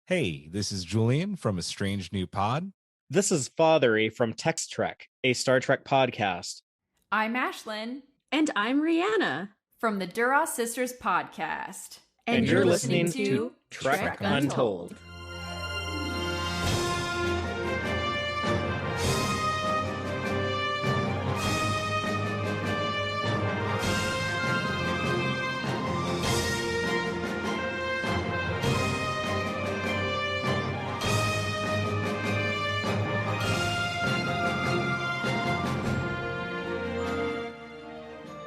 Hey, this is Julian from A Strange New Pod. This is Fatheree from Tex-Trek, a Star Trek podcast. I'm Ashlyn. And I'm Rhianna. From the Duras Sisters Podcast. And you're listening to Trek Untold.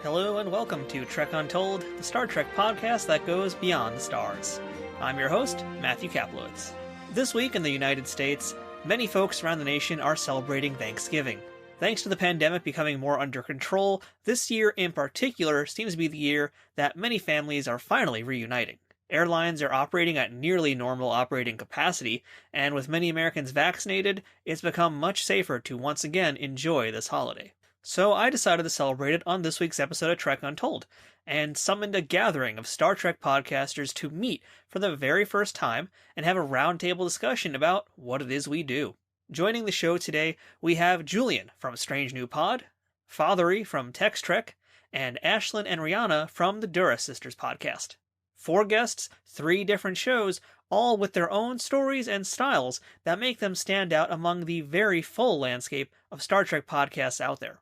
Hello and welcome to Trek Untold, the Star Trek podcast that goes beyond the stars. I'm your host, Matthew Kaplowitz. This week in the United States, many folks around the nation are celebrating Thanksgiving. Thanks to the pandemic becoming more under control, this year in particular seems to be the year that many families are finally reuniting. Airlines are operating at nearly normal operating capacity, and with many Americans vaccinated, it's become much safer to once again enjoy this holiday. So I decided to celebrate it on this week's episode of Trek Untold, and summoned a gathering of Star Trek podcasters to meet for the very first time and have a roundtable discussion about what it is we do. Joining the show today, we have Julian from Strange New Pod, Fatheree from Tex-Trek, and Ashlyn and Rhianna from the Duras Sisters Podcast. 4 guests, 3 different shows, all with their own stories and styles that make them stand out among the very full landscape of Star Trek podcasts out there.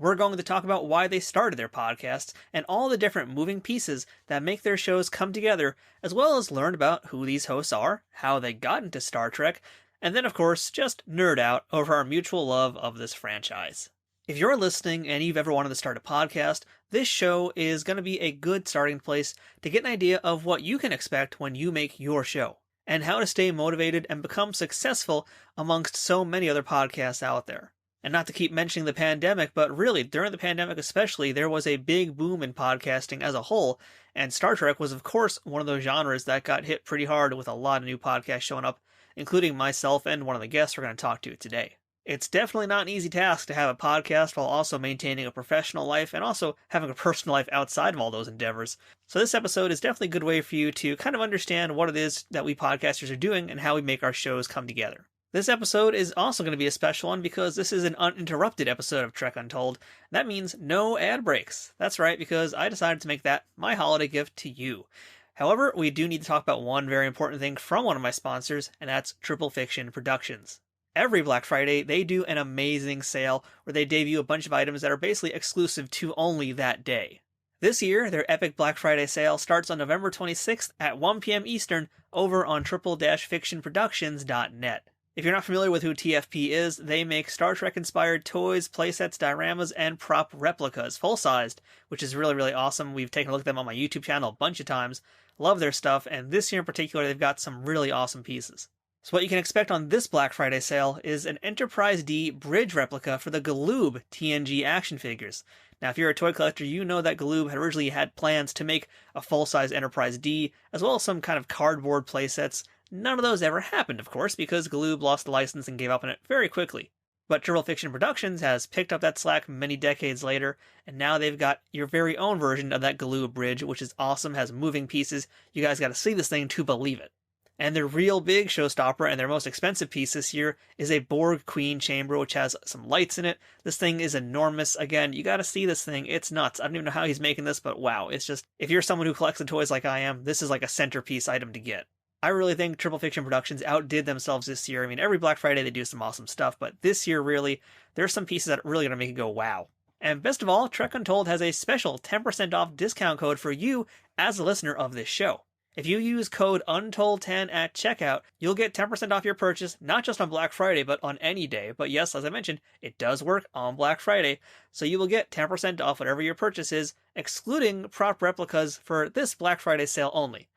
We're going to talk about why they started their podcasts and all the different moving pieces that make their shows come together, as well as learn about who these hosts are, how they got into Star Trek, and then of course just nerd out over our mutual love of this franchise. If you're listening and you've ever wanted to start a podcast, this show is going to be a good starting place to get an idea of what you can expect when you make your show, and how to stay motivated and become successful amongst so many other podcasts out there. And not to keep mentioning the pandemic, but really, during the pandemic especially, there was a big boom in podcasting as a whole, and Star Trek was of course one of those genres that got hit pretty hard with a lot of new podcasts showing up, including myself and one of the guests we're going to talk to today. It's definitely not an easy task to have a podcast while also maintaining a professional life and also having a personal life outside of all those endeavors. So this episode is definitely a good way for you to kind of understand what it is that we podcasters are doing and how we make our shows come together. This episode is also going to be a special one because this is an uninterrupted episode of Trek Untold. That means no ad breaks. That's right, because I decided to make that my holiday gift to you. However, we do need to talk about one very important thing from one of my sponsors, and that's Triple Fiction Productions. Every Black Friday, they do an amazing sale where they debut a bunch of items that are basically exclusive to only that day. This year, their epic Black Friday sale starts on November 26th at 1 p.m. Eastern over on triple-fictionproductions.net. If you're not familiar with who TFP is, they make Star Trek-inspired toys, playsets, dioramas, and prop replicas, full-sized, which is really, really awesome. We've taken a look at them on my YouTube channel a bunch of times. Love their stuff, and this year in particular, they've got some really awesome pieces. So what you can expect on this Black Friday sale is an Enterprise D bridge replica for the Galoob TNG action figures. Now, if you're a toy collector, you know that Galoob had originally had plans to make a full-size Enterprise D, as well as some kind of cardboard playsets. None of those ever happened, of course, because Galoob lost the license and gave up on it very quickly. But Triple Fiction Productions has picked up that slack many decades later, and now they've got your very own version of that Galoob bridge, which is awesome, has moving pieces. You guys gotta see this thing to believe it. And their real big showstopper and their most expensive piece this year is a Borg Queen chamber, which has some lights in it. This thing is enormous. Again, you gotta see this thing. It's nuts. I don't even know how he's making this, but wow. It's just, if you're someone who collects the toys like I am, this is like a centerpiece item to get. I really think Triple Fiction Productions outdid themselves this year. I mean, every Black Friday they do some awesome stuff, but this year really, there's some pieces that are really going to make it go wow. And best of all, Trek Untold has a special 10% off discount code for you as a listener of this show. If you use code UNTOLD10 at checkout, you'll get 10% off your purchase, not just on Black Friday, but on any day. But yes, as I mentioned, it does work on Black Friday, so you will get 10% off whatever your purchase is, excluding prop replicas for this Black Friday sale only.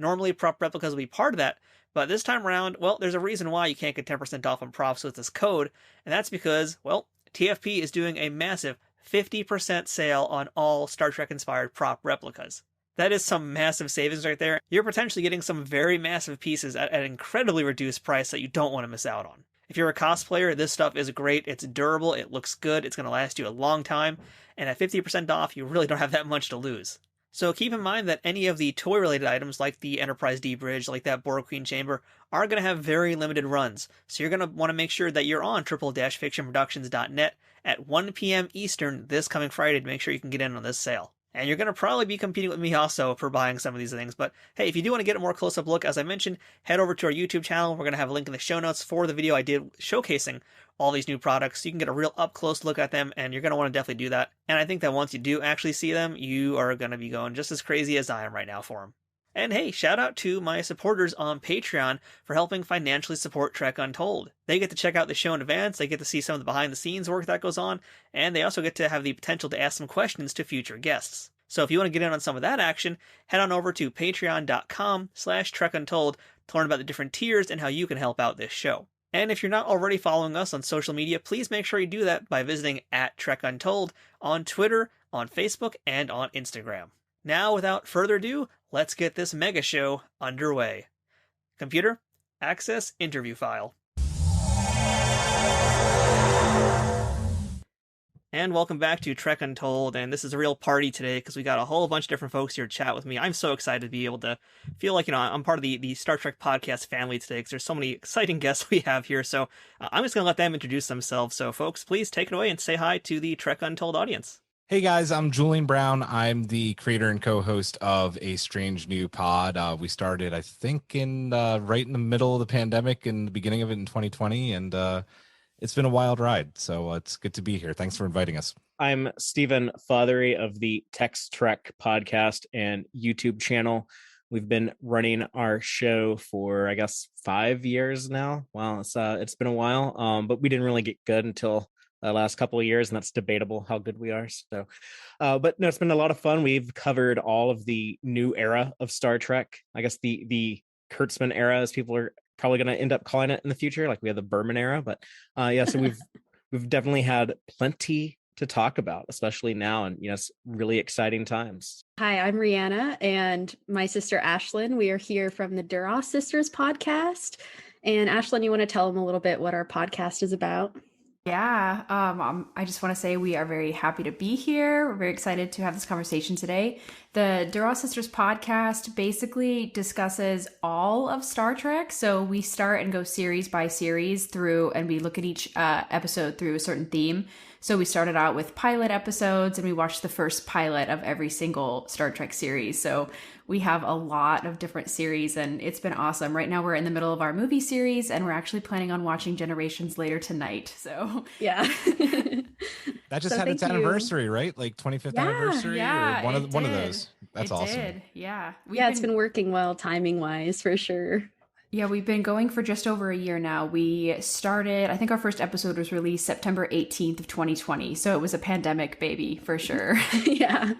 Normally, prop replicas will be part of that, but this time around, well, there's a reason why you can't get 10% off on props with this code, and that's because, well, TFP is doing a massive 50% sale on all Star Trek-inspired prop replicas. That is some massive savings right there. You're potentially getting some very massive pieces at an incredibly reduced price that you don't want to miss out on. If you're a cosplayer, this stuff is great. It's durable, it looks good, it's going to last you a long time, and at 50% off, you really don't have that much to lose. So keep in mind that any of the toy-related items, like the Enterprise D bridge, like that Borg Queen chamber, are going to have very limited runs. So you're going to want to make sure that you're on triple-fictionproductions.net at 1 p.m. Eastern this coming Friday to make sure you can get in on this sale. And you're going to probably be competing with me also for buying some of these things. But hey, if you do want to get a more close-up look, as I mentioned, head over to our YouTube channel. We're going to have a link in the show notes for the video I did showcasing all these new products. So you can get a real up-close look at them, and you're going to want to definitely do that. And I think that once you do actually see them, you are going to be going just as crazy as I am right now for them. And hey, shout out to my supporters on Patreon for helping financially support Trek Untold. They get to check out the show in advance, they get to see some of the behind-the-scenes work that goes on, and they also get to have the potential to ask some questions to future guests. So if you want to get in on some of that action, head on over to patreon.com/TrekUntold to learn about the different tiers and how you can help out this show. And if you're not already following us on social media, please make sure you do that by visiting @TrekUntold on Twitter, on Facebook, and on Instagram. Now, without further ado, let's get this mega show underway. Computer, access interview file. And welcome back to Trek Untold, and this is a real party today because we got a whole bunch of different folks here to chat with me. I'm so excited to be able to feel like, I'm part of the Star Trek podcast family today because there's so many exciting guests we have here, so I'm just going to let them introduce themselves. So folks, please take it away and say hi to the Trek Untold audience. Hey guys, I'm Julian Brown. I'm the creator and co-host of A Strange New Pod. We started, I think, in right in the middle of the pandemic, in the beginning of it in 2020, and it's been a wild ride. So it's good to be here. Thanks for inviting us. I'm Stephen Fatheree of the Tex-Trek podcast and YouTube channel. We've been running our show for, I guess, 5 years now. Wow, it's been a while, but we didn't really get good until the last couple of years, and that's debatable how good we are. So, but no, it's been a lot of fun. We've covered all of the new era of Star Trek. I guess the Kurtzman era, as people are probably going to end up calling it in the future. Like we have the Berman era, but yeah. So we've definitely had plenty to talk about, especially now, and it's really exciting times. Hi, I'm Rhianna, and my sister Ashlyn. We are here from the Duras Sisters Podcast. And Ashlyn, you want to tell them a little bit what our podcast is about? Yeah, I just want to say we are very happy to be here. We're very excited to have this conversation today. The Duras Sisters podcast basically discusses all of Star Trek. So we start and go series by series through, and we look at each episode through a certain theme. So we started out with pilot episodes, and we watched the first pilot of every single Star Trek series. So we have a lot of different series, and it's been awesome. Right now we're in the middle of our movie series, and we're actually planning on watching Generations later tonight. So yeah. That just had its anniversary, right? Like 25th anniversary, yeah, or one of those. That's awesome. Did. Yeah. It's been working well timing wise for sure. Yeah, we've been going for just over a year now. We started, I think our first episode was released September 18th of 2020. So it was a pandemic baby for sure. Yeah.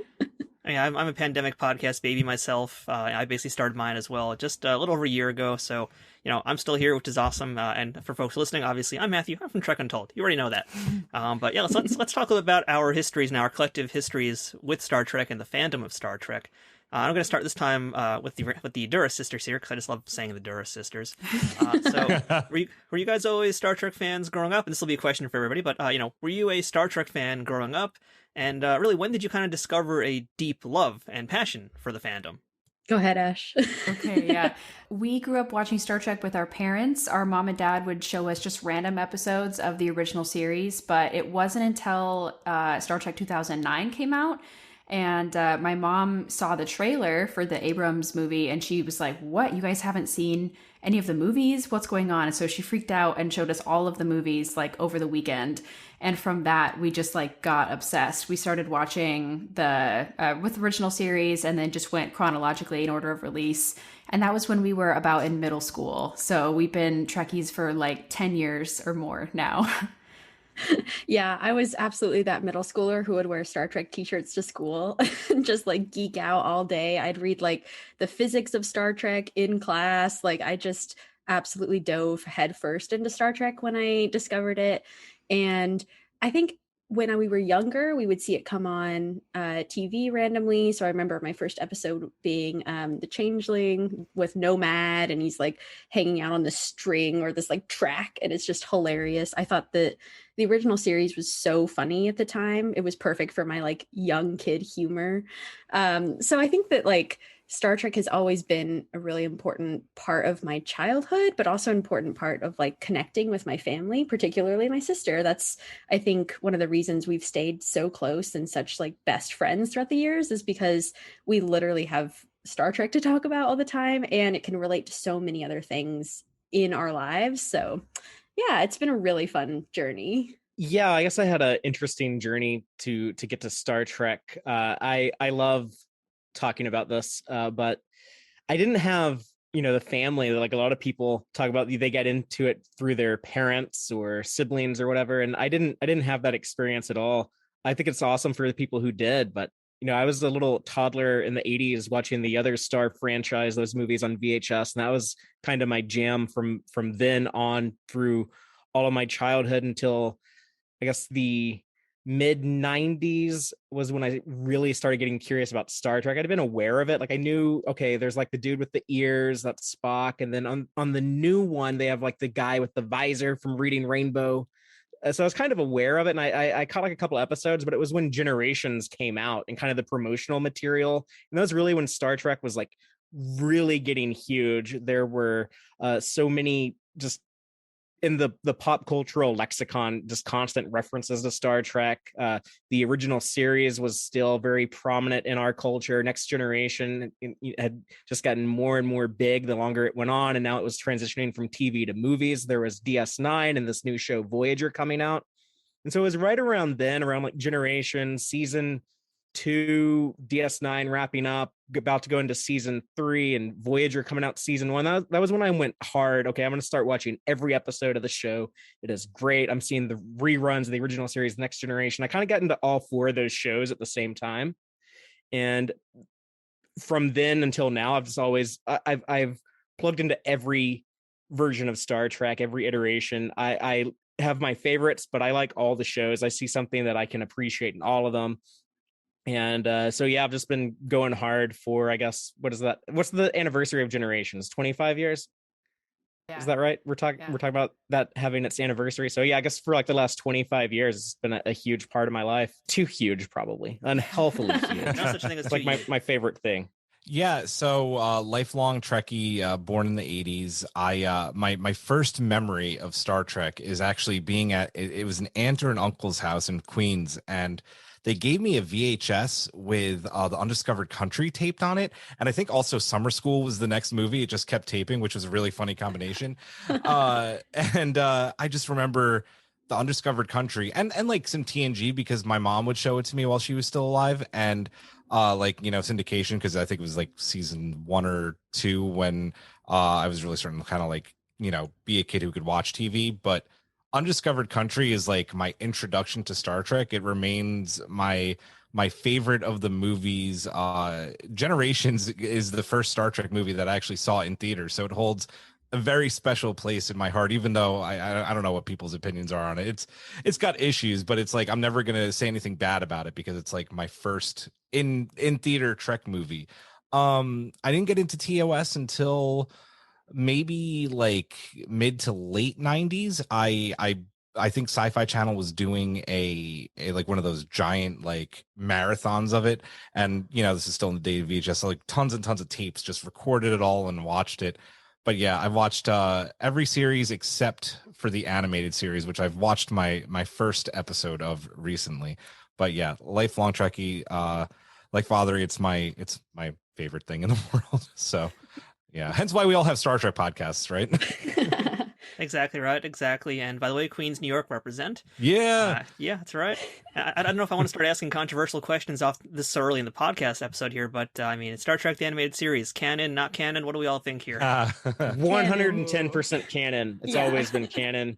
I mean, I'm a pandemic podcast baby myself. I basically started mine as well just a little over a year ago. So, I'm still here, which is awesome. And for folks listening, obviously, I'm Matthew. I'm from Trek Untold. You already know that. But yeah, let's talk a little about our histories now, our collective histories with Star Trek and the fandom of Star Trek. I'm going to start this time with the Duras Sisters here, because I just love saying the Duras Sisters. So, were you guys always Star Trek fans growing up? And this will be a question for everybody, but were you a Star Trek fan growing up? And really, when did you kind of discover a deep love and passion for the fandom? Go ahead, Ash. Okay, yeah. We grew up watching Star Trek with our parents. Our mom and dad would show us just random episodes of the original series, but it wasn't until Star Trek 2009 came out. And my mom saw the trailer for the Abrams movie, and she was like, what? You guys haven't seen any of the movies? What's going on? And so she freaked out and showed us all of the movies like over the weekend. And from that, we just like got obsessed. We started watching the with the original series, and then just went chronologically in order of release. And that was when we were about in middle school. So we've been Trekkies for like 10 years or more now. Yeah, I was absolutely that middle schooler who would wear Star Trek t-shirts to school and just like geek out all day. I'd read like the physics of Star Trek in class. Like I just absolutely dove headfirst into Star Trek when I discovered it. And I think when we were younger, we would see it come on TV randomly. So I remember my first episode being the Changeling with Nomad, and he's like hanging out on this string or this like track, and it's just hilarious. I thought that the original series was so funny at the time. It was perfect for my like young kid humor. So I think that like Star Trek has always been a really important part of my childhood, but also an important part of like connecting with my family, particularly my sister. That's, I think, one of the reasons we've stayed so close and such like best friends throughout the years is because we literally have Star Trek to talk about all the time, and it can relate to so many other things in our lives. So yeah, it's been a really fun journey. Yeah, I guess I had an interesting journey to get to Star Trek. I love talking about this, but I didn't have, the family like a lot of people talk about. They get into it through their parents or siblings or whatever, and I didn't have that experience at all. I think it's awesome for the people who did, but I was a little toddler in the 80s watching the other Star franchise, those movies on VHS, and that was kind of my jam from then on through all of my childhood until I guess the mid 90s was when I really started getting curious about Star Trek. I'd been aware of it. Like I knew, okay, there's like the dude with the ears, that's Spock. And then on the new one, they have like the guy with the visor from Reading Rainbow. So I was kind of aware of it. And I caught like a couple episodes, but it was when Generations came out and kind of the promotional material. And that was really when Star Trek was like really getting huge. There were so many just in the pop cultural lexicon, just constant references to Star Trek. The original series was still very prominent in our culture. Next Generation had just gotten more and more big the longer it went on, and now it was transitioning from TV to movies. There was DS9 and this new show Voyager coming out, and so it was right around then, around like Generation season 2, DS9 wrapping up, about to go into season 3, and Voyager coming out season 1. That was when I went hard. Okay, I'm going to start watching every episode of the show. It is great. I'm seeing the reruns of the original series, Next Generation. I kind of got into all 4 of those shows at the same time, and from then until now, I've just always I've plugged into every version of Star Trek, every iteration. I have my favorites, but I like all the shows. I see something that I can appreciate in all of them. And so, yeah, I've just been going hard for, I guess, what is that? What's the anniversary of Generations? 25 years? Yeah. Is that right? We're talking about that having its anniversary. So, yeah, I guess for like the last 25 years, it's been a huge part of my life. Too huge, probably. Unhealthily huge. No such thing as it's like my favorite thing. Yeah, so lifelong Trekkie, born in the 80s. I my first memory of Star Trek is actually being at it was an aunt or an uncle's house in Queens, and they gave me a VHS with the Undiscovered Country taped on it, and I think also Summer School was the next movie. It just kept taping, which was a really funny combination. And I just remember the Undiscovered Country and like some TNG because my mom would show it to me while she was still alive, and like syndication because I think it was like season 1 or 2 when I was really starting to kind of like be a kid who could watch TV. But Undiscovered Country is like my introduction to Star Trek. It remains my favorite of the movies. Generations is the first Star Trek movie that I actually saw in theaters, so it holds a very special place in my heart, even though I don't know what people's opinions are on it. It's got issues, but it's like I'm never gonna say anything bad about it because it's like my first in theater Trek movie. I didn't get into TOS until maybe like mid to late 90s. I think Sci-Fi Channel was doing a like one of those giant like marathons of it, and this is still in the day of VHS, so like tons and tons of tapes, just recorded it all and watched it. But yeah, I've watched every series except for the animated series, which I've watched my first episode of recently. But yeah, lifelong Trekkie, like Fatheree, it's my favorite thing in the world. So yeah, hence why we all have Star Trek podcasts, right? Exactly right, exactly. And by the way, Queens, New York represent. Yeah. Yeah, that's right. I don't know if I want to start asking controversial questions off this so early in the podcast episode here, but I mean, Star Trek the animated series, canon, not canon, what do we all think here? 110% canon. It's always been canon.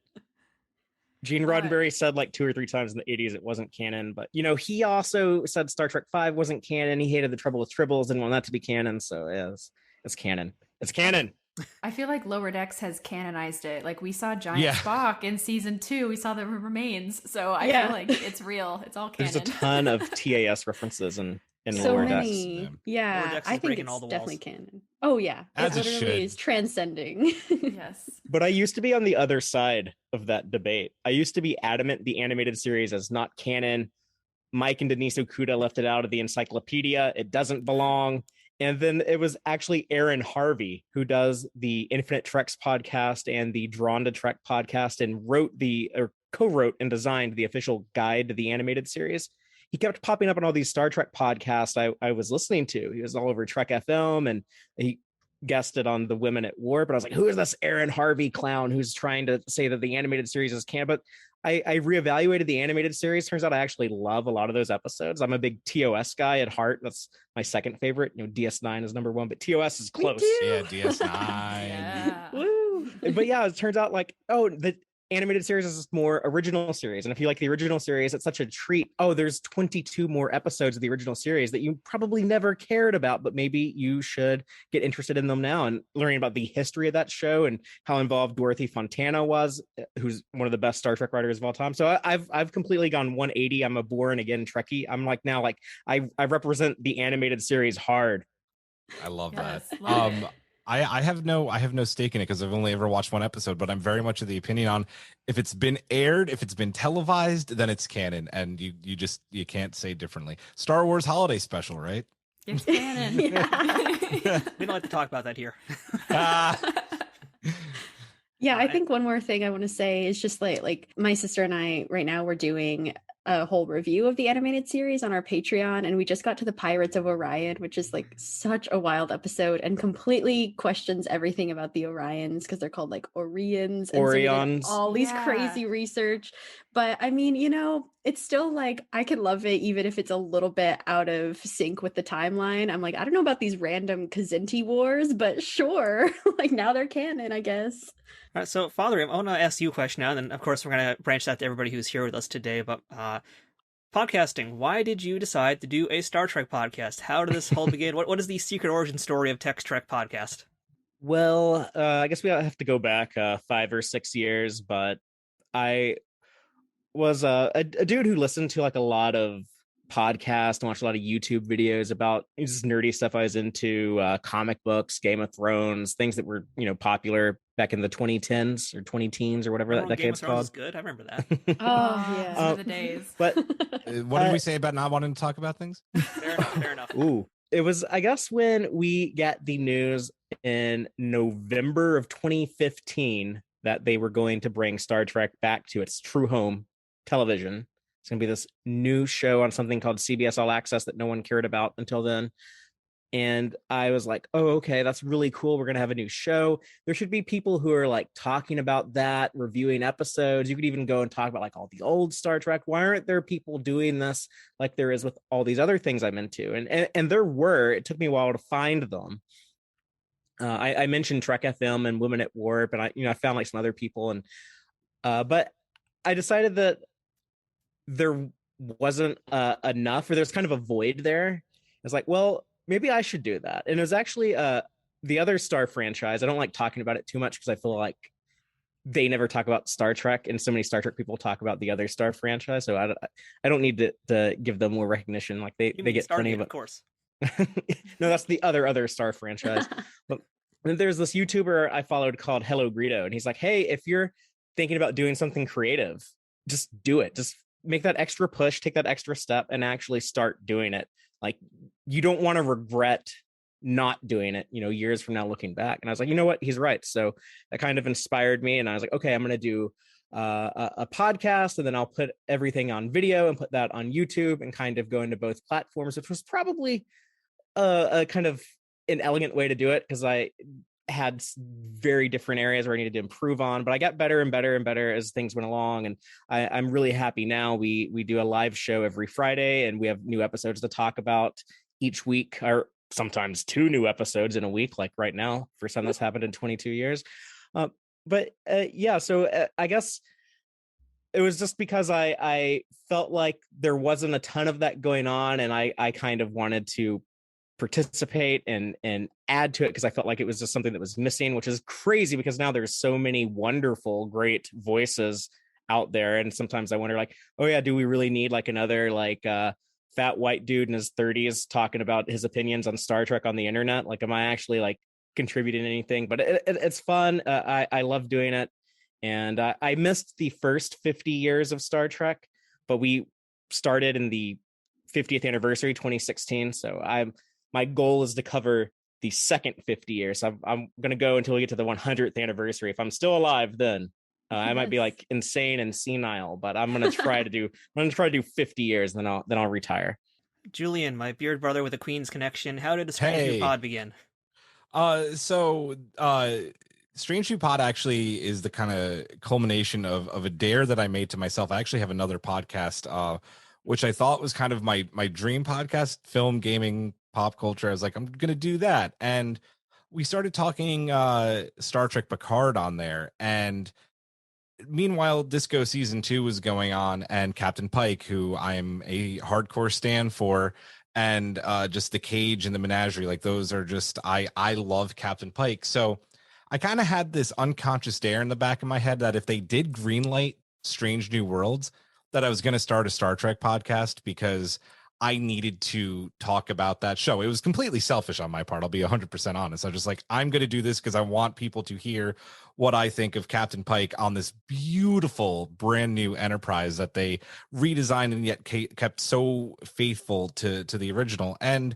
Gene Roddenberry said like 2 or 3 times in the 80s it wasn't canon, but he also said Star Trek 5 wasn't canon. He hated The Trouble with Tribbles, didn't want that to be canon, so yeah, it's canon. It's canon. I feel like Lower Decks has canonized it. Like we saw Giant Yeah. Spock in season 2. We saw the remains. So I feel like it's real. It's all canon. There's a ton of TAS references in So Lower Decks. many. Lower Yeah, Decks I is think breaking it's all the definitely walls. canon. Oh yeah, As it literally should. is transcending. Yes. But I used to be on the other side of that debate. I used to be adamant the animated series is not canon. Mike and Denise Okuda left it out of the encyclopedia. It doesn't belong. And then it was actually Aaron Harvey, who does the Infinite Treks podcast and the Drawn to Trek podcast, and co-wrote and designed the official guide to the animated series. He kept popping up on all these Star Trek podcasts I was listening to. He was all over Trek FM, and he guested on the Women at War. But I was like, who is this Aaron Harvey clown who's trying to say that the animated series is canon? But I reevaluated the animated series. Turns out I actually love a lot of those episodes. I'm a big TOS guy at heart. That's my second favorite. DS9 is number one, but TOS is close. Yeah, DS9. Yeah. Woo! But yeah, it turns out like, the animated series is more original series. And if you like the original series, it's such a treat. Oh, there's 22 more episodes of the original series that you probably never cared about, but maybe you should get interested in them now. And learning about the history of that show and how involved Dorothy Fontana was, who's one of the best Star Trek writers of all time. So I've completely gone 180. I'm a born again Trekkie. I'm like now, like I represent the animated series hard. I love Yes, that. love it. I have no stake in it because I've only ever watched one episode, but I'm very much of the opinion on if it's been aired, if it's been televised, then it's canon, and you can't say differently. Star Wars Holiday Special, right? It's canon. We don't like to talk about that here. Yeah, I think one more thing I want to say is just like my sister and I right now we're doing a whole review of the animated series on our Patreon, and we just got to the Pirates of Orion, which is like such a wild episode and completely questions everything about the Orions because they're called like Orions and so we did Orions. all these Yeah. crazy research. But I mean, it's still like I could love it even if it's a little bit out of sync with the timeline. I'm like, I don't know about these random Kzinti wars, but sure, like now they're canon, I guess. All right, so Fatheree, I want to ask you a question now, and then of course we're going to branch that to everybody who's here with us today. But podcasting, why did you decide to do a Star Trek podcast? How did this whole begin? What is the secret origin story of Tex-Trek podcast? Well, I guess we have to go back 5 or 6 years, but I was a dude who listened to like a lot of podcasts and watched a lot of YouTube videos about just nerdy stuff I was into, comic books, Game of Thrones, things that were, popular back in the 2010s or 20-teens or whatever that Game of decade's Thrones is called. good. I remember that. Oh yeah. Those were the days. But What did we say about not wanting to talk about things? Fair enough. Fair enough. ooh, it was, I guess, when we got the news in November of 2015 that they were going to bring Star Trek back to its true home, television. It's going to be this new show on something called CBS All Access that no one cared about until then. And I was like, oh, okay, that's really cool. We're going to have a new show. There should be people who are like talking about that, reviewing episodes. You could even go and talk about like all the old Star Trek. Why aren't there people doing this like there is with all these other things I'm into? And there were. It took me a while to find them. I mentioned Trek FM and Women at Warp, and I found like some other people, and but I decided that there wasn't enough, or there's kind of a void there. I was like, well, maybe I should do that. And it was actually the other Star franchise. I don't like talking about it too much because I feel like they never talk about Star Trek, and so many Star Trek people talk about the other Star franchise. So I don't need to give them more recognition. Like they get plenty of it. Of course. No, that's the other Star franchise. But there's this YouTuber I followed called Hello Greedo, and he's like, hey, if you're thinking about doing something creative, just do it. Just make that extra push, take that extra step, and actually start doing it. Like, you don't want to regret not doing it, years from now looking back. And I was like, you know what? He's right. So that kind of inspired me. And I was like, okay, I'm going to do a podcast, and then I'll put everything on video and put that on YouTube and kind of go into both platforms, which was probably a kind of an elegant way to do it because I had very different areas where I needed to improve on, but I got better and better and better as things went along. And I'm really happy now. We do a live show every Friday, and we have new episodes to talk about each week, or sometimes 2 new episodes in a week, like right now, first time that's happened in 22 years. So I guess it was just because I felt like there wasn't a ton of that going on, and I kind of wanted to participate and add to it, because I felt like it was just something that was missing, which is crazy because now there's so many wonderful, great voices out there. And sometimes I wonder, like, oh yeah, do we really need like another like fat white dude in his 30s talking about his opinions on Star Trek on the internet? Like, am I actually like contributing anything? But it's fun. I love doing it. And I missed the first 50 years of Star Trek, but we started in the 50th anniversary, 2016. So my goal is to cover the second 50 years. So I'm going to go until we get to the 100th anniversary. If I'm still alive, then I might be like insane and senile, but I'm going to try to do 50 years, and then I'll retire. Julian, my beard brother with a Queen's connection, how did the Strange New Pod begin? Strange New Pod actually is the kind of culmination of a dare that I made to myself. I actually have another podcast, which I thought was kind of my dream podcast, film, gaming, pop culture. I was like, I'm going to do that. And we started talking Star Trek Picard on there. And meanwhile, Disco season 2 was going on, and Captain Pike, who I'm a hardcore stan for, and just the cage and the menagerie, like those are just, I love Captain Pike. So I kind of had this unconscious dare in the back of my head that if they did greenlight Strange New Worlds, that I was going to start a Star Trek podcast, because I needed to talk about that show. It was completely selfish on my part. I'll be 100% honest. I was just like, I'm going to do this because I want people to hear what I think of Captain Pike on this beautiful brand new Enterprise that they redesigned and yet kept so faithful to the original. And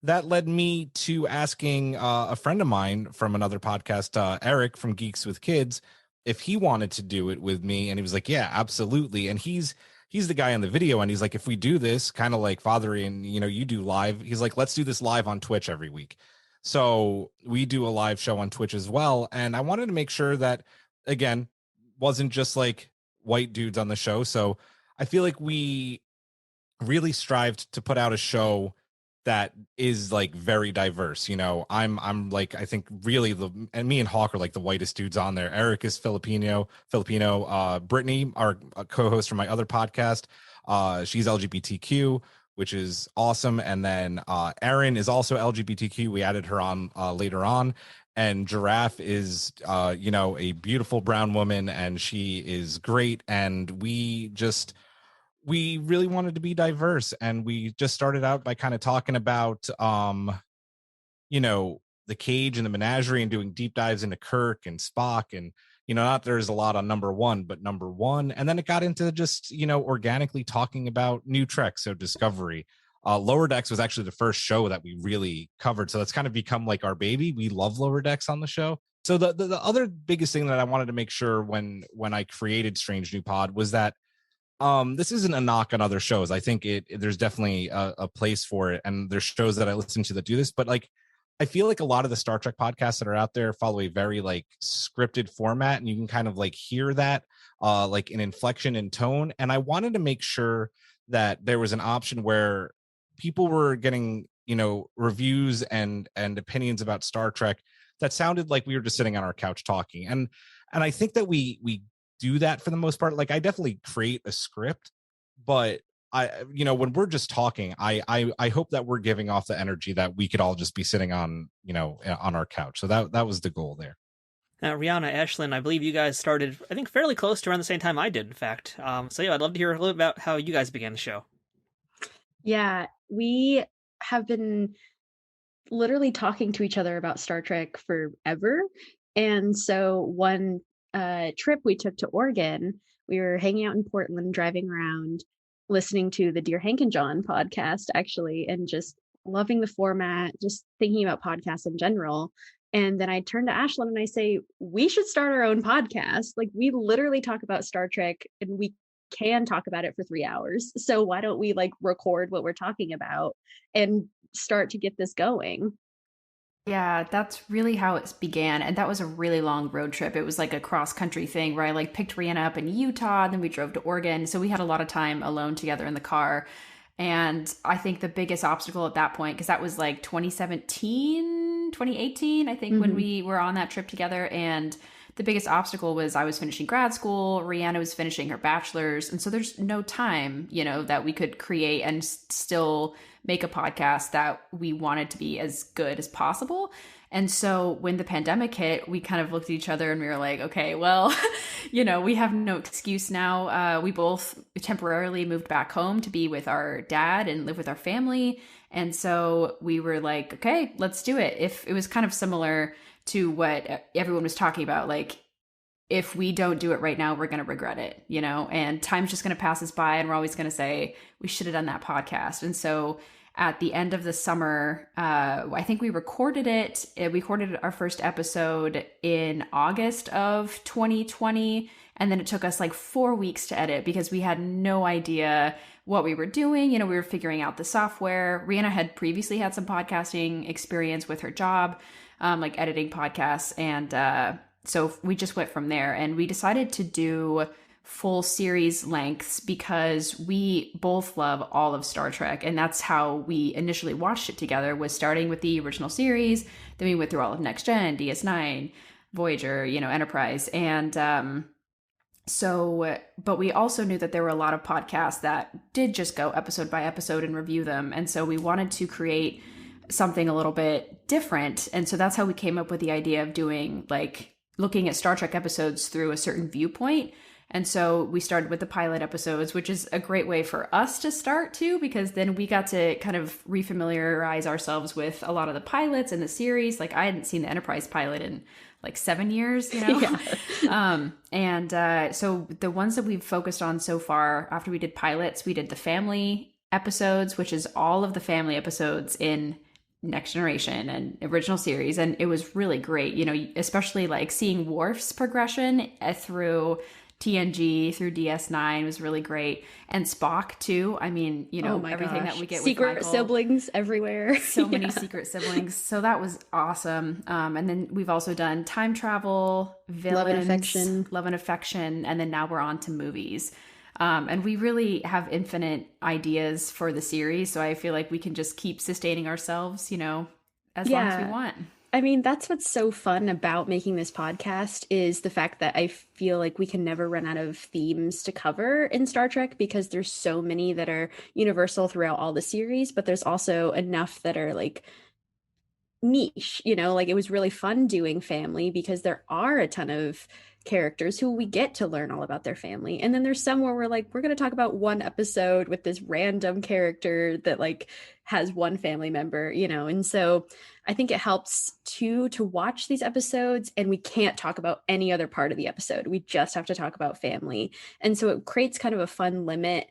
that led me to asking a friend of mine from another podcast, Eric from Geeks with Kids, if he wanted to do it with me. And he was like, yeah, absolutely. And he's the guy on the video, and he's like, if we do this kind of like Fatheree and, you do live, he's like, let's do this live on Twitch every week. So we do a live show on Twitch as well. And I wanted to make sure that, again, wasn't just like white dudes on the show. So I feel like we really strived to put out a show that is like very diverse. I'm like, I think really and me and Hawk are like the whitest dudes on there. Eric is Filipino. Brittany, our co-host from my other podcast, she's LGBTQ, which is awesome. And then Erin is also LGBTQ. We added her on later on. And Giraffe is a beautiful brown woman, and she is great. And we really wanted to be diverse, and we just started out by kind of talking about the cage and the menagerie, and doing deep dives into Kirk and Spock, and not there's a lot on number one, and then it got into just organically talking about new Trek, so Discovery. Lower Decks was actually the first show that we really covered, so that's kind of become like our baby. We love Lower Decks on the show. So the other biggest thing that I wanted to make sure when I created Strange New Pod was that this isn't a knock on other shows. I think there's definitely a place for it, and there's shows that I listen to that do this, but like I feel like a lot of the Star Trek podcasts that are out there follow a very like scripted format, and you can kind of like hear that like an inflection in tone. And I wanted to make sure that there was an option where people were getting reviews and opinions about Star Trek that sounded like we were just sitting on our couch talking. And I think that we do that for the most part. Like I definitely create a script, but when we're just talking, I hope that we're giving off the energy that we could all just be sitting on on our couch. So that was the goal there. Now, Rhianna, Ashlyn, I believe you guys started, I think, fairly close to around the same time I did, in fact. So yeah, I'd love to hear a little bit about how you guys began the show. Yeah, we have been literally talking to each other about Star Trek forever. And so one trip we took to Oregon, we were hanging out in Portland, driving around, listening to the Dear Hank and John podcast, actually, and just loving the format, just thinking about podcasts in general. And then I turn to Ashlyn and I say, we should start our own podcast. Like, we literally talk about Star Trek, and we can talk about it for 3 hours. So why don't we like record what we're talking about and start to get this going? Yeah, that's really how it began. And that was a really long road trip. It was like a cross country thing where I like picked Rhianna up in Utah, and then we drove to Oregon. So we had a lot of time alone together in the car. And I think the biggest obstacle at that point, because that was like 2018, I think, when we were on that trip together. And the biggest obstacle was I was finishing grad school, Rhianna was finishing her bachelor's. And so there's no time, that we could create and still make a podcast that we wanted to be as good as possible. And so when the pandemic hit, we kind of looked at each other and we were like, okay, well, we have no excuse now. We both temporarily moved back home to be with our dad and live with our family. And so we were like, okay, let's do it. If it was kind of similar to what everyone was talking about, like, if we don't do it right now, we're going to regret it, and time's just going to pass us by and we're always going to say, we should have done that podcast. And so at the end of the summer, I think we recorded it. We recorded our first episode in August of 2020. And then it took us like 4 weeks to edit because we had no idea what we were doing. We were figuring out the software. Rhianna had previously had some podcasting experience with her job, like editing podcasts. And so we just went from there, and we decided to do full series lengths because we both love all of Star Trek. And that's how we initially watched it together, was starting with the original series. Then we went through all of Next Gen, DS9, Voyager, Enterprise. And but we also knew that there were a lot of podcasts that did just go episode by episode and review them. And so we wanted to create something a little bit different. And so that's how we came up with the idea of doing, like, looking at Star Trek episodes through a certain viewpoint. And so we started with the pilot episodes, which is a great way for us to start too, because then we got to kind of refamiliarize ourselves with a lot of the pilots in the series. Like, I hadn't seen the Enterprise pilot in like 7 years, Yeah. So the ones that we've focused on so far, after we did pilots, we did the family episodes, which is all of the family episodes in Next Generation and original series. And it was really great, especially like seeing Worf's progression through TNG, through DS9 was really great. And Spock too. I mean, everything that we get secret with Michael, siblings everywhere. So many secret siblings. So that was awesome. And then we've also done time travel, villains, love and affection. And then now we're on to movies. And we really have infinite ideas for the series. So I feel like we can just keep sustaining ourselves, as long as we want. I mean, that's what's so fun about making this podcast, is the fact that I feel like we can never run out of themes to cover in Star Trek, because there's so many that are universal throughout all the series, but there's also enough that are like niche, like it was really fun doing family because there are a ton of characters who we get to learn all about their family. And then there's some where we're like, we're going to talk about one episode with this random character that like has one family member, and so I think it helps too to watch these episodes and we can't talk about any other part of the episode. We just have to talk about family. And so it creates kind of a fun limit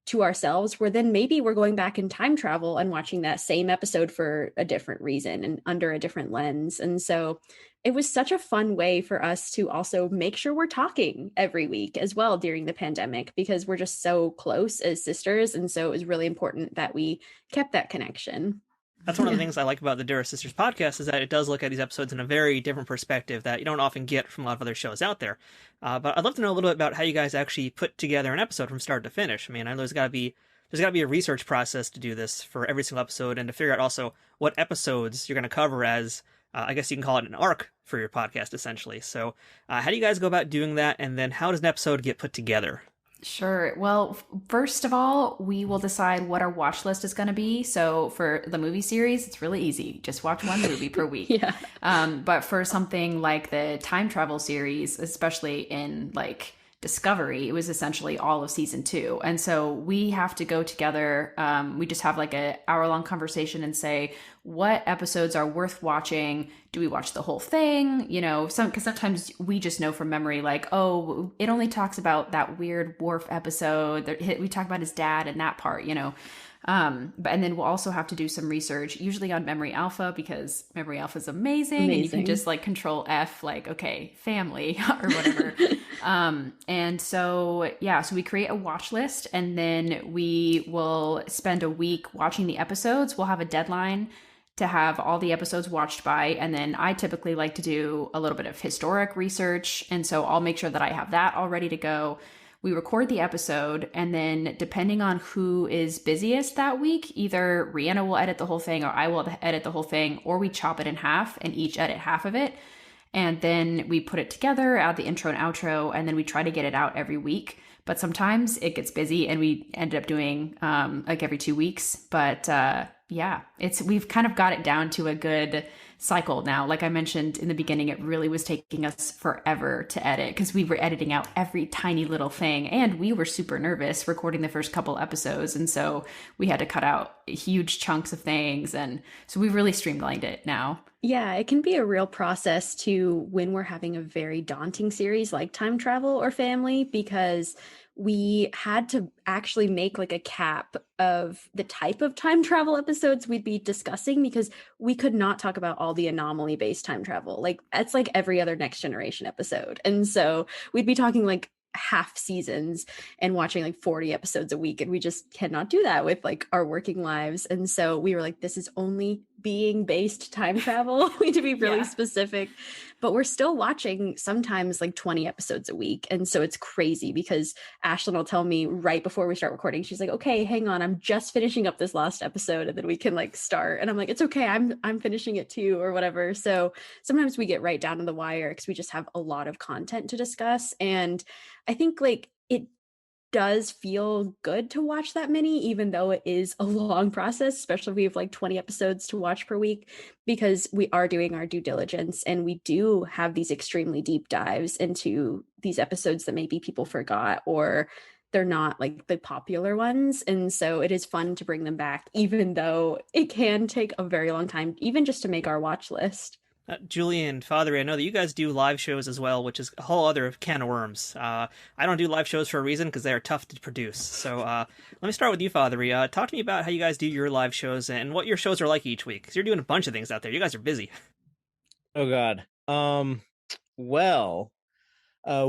to ourselves, where then maybe we're going back in time travel and watching that same episode for a different reason and under a different lens. And so it was such a fun way for us to also make sure we're talking every week as well during the pandemic, because we're just so close as sisters. And so it was really important that we kept that connection. That's one of the things I like about the Duras Sisters podcast, is that it does look at these episodes in a very different perspective that you don't often get from a lot of other shows out there. But I'd love to know a little bit about how you guys actually put together an episode from start to finish. I mean, I know there's got to be a research process to do this for every single episode, and to figure out also what episodes you're going to cover as, I guess you can call it an arc for your podcast, essentially. So how do you guys go about doing that? And then how does an episode get put together? Sure. Well, first of all, we will decide what our watch list is going to be. So for the movie series, it's really easy. Just watch one movie per week. But for something like the time travel series, especially in like Discovery, it was essentially all of season 2. And so we have to go together. We just have like an hour-long conversation and say, what episodes are worth watching? Do we watch the whole thing? Because sometimes we just know from memory, like, oh, it only talks about that weird Worf episode. We talk about his dad and that part, and then we'll also have to do some research, usually on Memory Alpha, because Memory Alpha is amazing. And you can just like control F, like, okay, family or whatever. So we create a watch list, and then we will spend a week watching the episodes. We'll have a deadline to have all the episodes watched by. And then I typically like to do a little bit of historic research. And so I'll make sure that I have that all ready to go. We record the episode, and then depending on who is busiest that week, either Rhianna will edit the whole thing or I will edit the whole thing, or we chop it in half and each edit half of it. And then we put it together, add the intro and outro, and then we try to get it out every week. But sometimes it gets busy and we ended up doing like every 2 weeks. But yeah, we've kind of got it down to a good cycle now. Like I mentioned in the beginning, it really was taking us forever to edit because we were editing out every tiny little thing, and we were super nervous recording the first couple episodes, and so we had to cut out huge chunks of things, and so we've really streamlined it now. Yeah, it can be a real process to when we're having a very daunting series like time travel or family, because we had to actually make like a cap of the type of time travel episodes we'd be discussing, because we could not talk about all the anomaly based time travel. Like that's like every other Next Generation episode. And so we'd be talking like half seasons and watching like 40 episodes a week, and we just cannot do that with like our working lives. And so we were like, this is only being based time travel. We need to be really specific, but we're still watching sometimes like 20 episodes a week. And so it's crazy because Ashlyn will tell me right before we start recording, she's like, okay, hang on, I'm just finishing up this last episode and then we can like start. And I'm like, it's okay, I'm finishing it too, or whatever. So sometimes we get right down to the wire because we just have a lot of content to discuss. And I think like it does feel good to watch that many, even though it is a long process, especially if we have like 20 episodes to watch per week, because we are doing our due diligence and we do have these extremely deep dives into these episodes that maybe people forgot or they're not like the popular ones. And so it is fun to bring them back, even though it can take a very long time, even just to make our watch list. Julian, Fatheree, I know that you guys do live shows as well, which is a whole other can of worms. I don't do live shows for a reason because they are tough to produce. So let me start with you, Fatheree. Talk to me about how you guys do your live shows and what your shows are like each week, because you're doing a bunch of things out there. You guys are busy. Oh, God.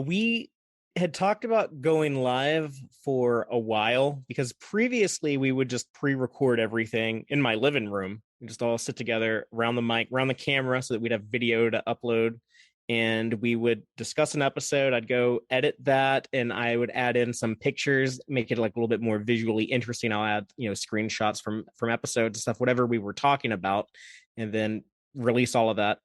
We had talked about going live for a while because previously we would just pre-record everything in my living room. We just all sit together around the mic, around the camera, so that we'd have video to upload, and we would discuss an episode. I'd go edit that, and I would add in some pictures, make it like a little bit more visually interesting. I'll add, screenshots from episodes and stuff, whatever we were talking about, and then release all of that.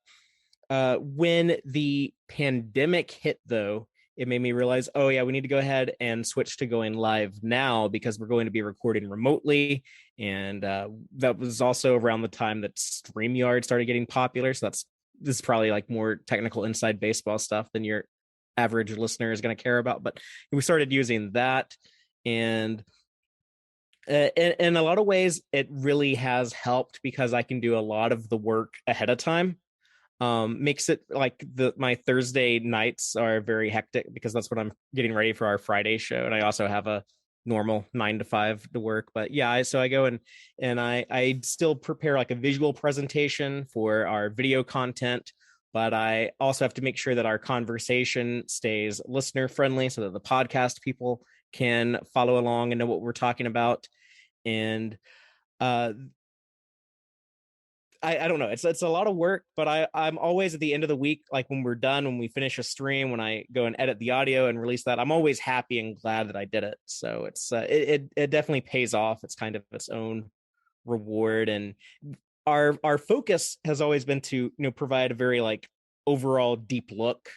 When the pandemic hit, though, it made me realize, oh yeah, we need to go ahead and switch to going live now because we're going to be recording remotely. And that was also around the time that StreamYard started getting popular. So this is probably like more technical inside baseball stuff than your average listener is going to care about. But we started using that. And in a lot of ways, it really has helped because I can do a lot of the work ahead of time. Makes it like my Thursday nights are very hectic because that's when I'm getting ready for our Friday show. And I also have a normal 9 to 5 to work. But yeah, so I go and I still prepare like a visual presentation for our video content, but I also have to make sure that our conversation stays listener friendly so that the podcast people can follow along and know what we're talking about. And I don't know. It's a lot of work, but I'm always at the end of the week, like when we're done, when we finish a stream, when I go and edit the audio and release that, I'm always happy and glad that I did it. So it's it definitely pays off. It's kind of its own reward, and our focus has always been to provide a very like overall deep look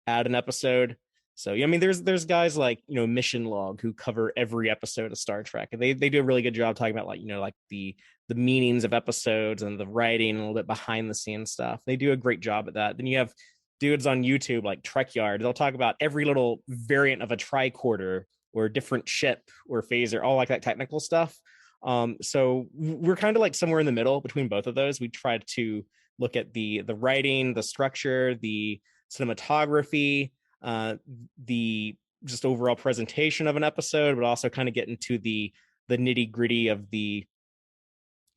at an episode. So I mean, there's guys like Mission Log who cover every episode of Star Trek, and they do a really good job talking about like like the meanings of episodes and the writing and a little bit behind the scenes stuff. They do a great job at that. Then you have dudes on YouTube like Trek Yard. They'll talk about every little variant of a tricorder or a different ship or phaser, all like that technical stuff. So we're kind of like somewhere in the middle between both of those. We try to look at the writing, the structure, the cinematography, the just overall presentation of an episode, but also kind of get into the nitty gritty of the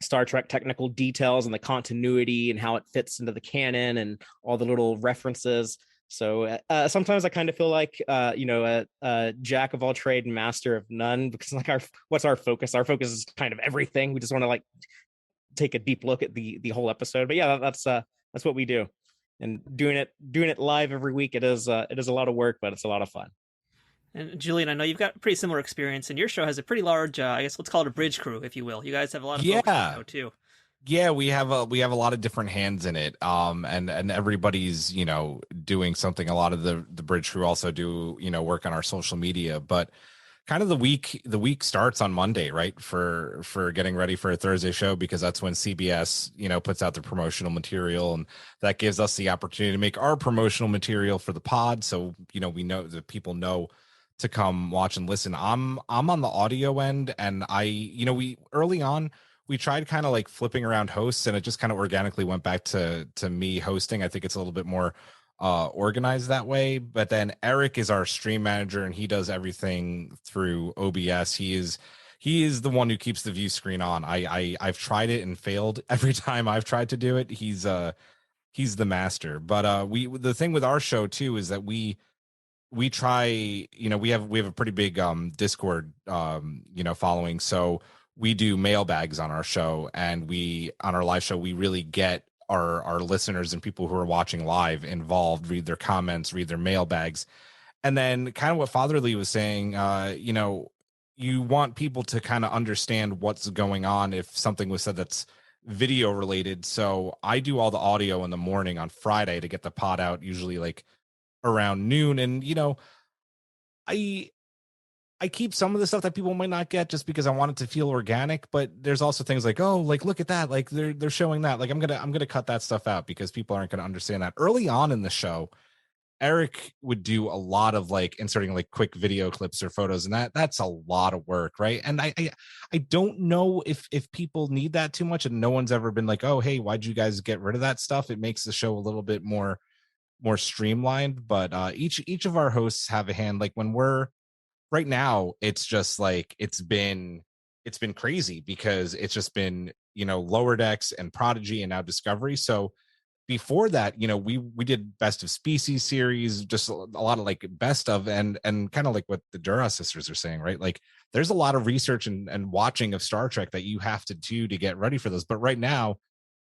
Star Trek technical details and the continuity and how it fits into the canon and all the little references. So sometimes I kind of feel like, a jack of all trade and master of none, because like what's our focus? Our focus is kind of everything. We just want to like take a deep look at the whole episode. But yeah, that's what we do. And doing it live every week, it is a lot of work, but it's a lot of fun. And Julian, I know you've got a pretty similar experience, and your show has a pretty large, I guess let's call it a bridge crew, if you will. You guys have a lot of folks on the show too. Yeah, we have a lot of different hands in it. And everybody's, doing something. A lot of the bridge crew also do, work on our social media, but kind of the week starts on Monday, right? For getting ready for a Thursday show, because that's when CBS, puts out the promotional material, and that gives us the opportunity to make our promotional material for the pod. So, we know that people know to come watch and listen. I'm on the audio end, and we early on we tried kind of like flipping around hosts, and it just kind of organically went back to me hosting. I think it's a little bit more organized that way. But then Eric is our stream manager, and he does everything through OBS. He is the one who keeps the view screen on. I've tried it and failed every time I've tried to do it. He's the master. But the thing with our show too is that we try, we have a pretty big Discord following. So we do mailbags on our show, and on our live show we really get our listeners and people who are watching live involved, read their comments, read their mailbags. And then kind of what Fatheree was saying, you want people to kind of understand what's going on if something was said that's video related. So I do all the audio in the morning on Friday to get the pod out, usually like around noon. And I keep some of the stuff that people might not get just because I want it to feel organic, but there's also things like, oh, like look at that, like they're showing that, like I'm gonna cut that stuff out because people aren't gonna understand that. Early on in the show, Eric would do a lot of like inserting like quick video clips or photos, and that's a lot of work, right? And I don't know if people need that too much, and no one's ever been like, oh, hey, why'd you guys get rid of that stuff? It makes the show a little bit more streamlined. But each of our hosts have a hand. Like when we're right now, it's just like it's been crazy because it's just been Lower Decks and Prodigy and now Discovery. So before that, we did Best of Species series, just a lot of like best of, and kind of like what the Duras sisters are saying, right? Like there's a lot of research and watching of Star Trek that you have to do to get ready for those. But right now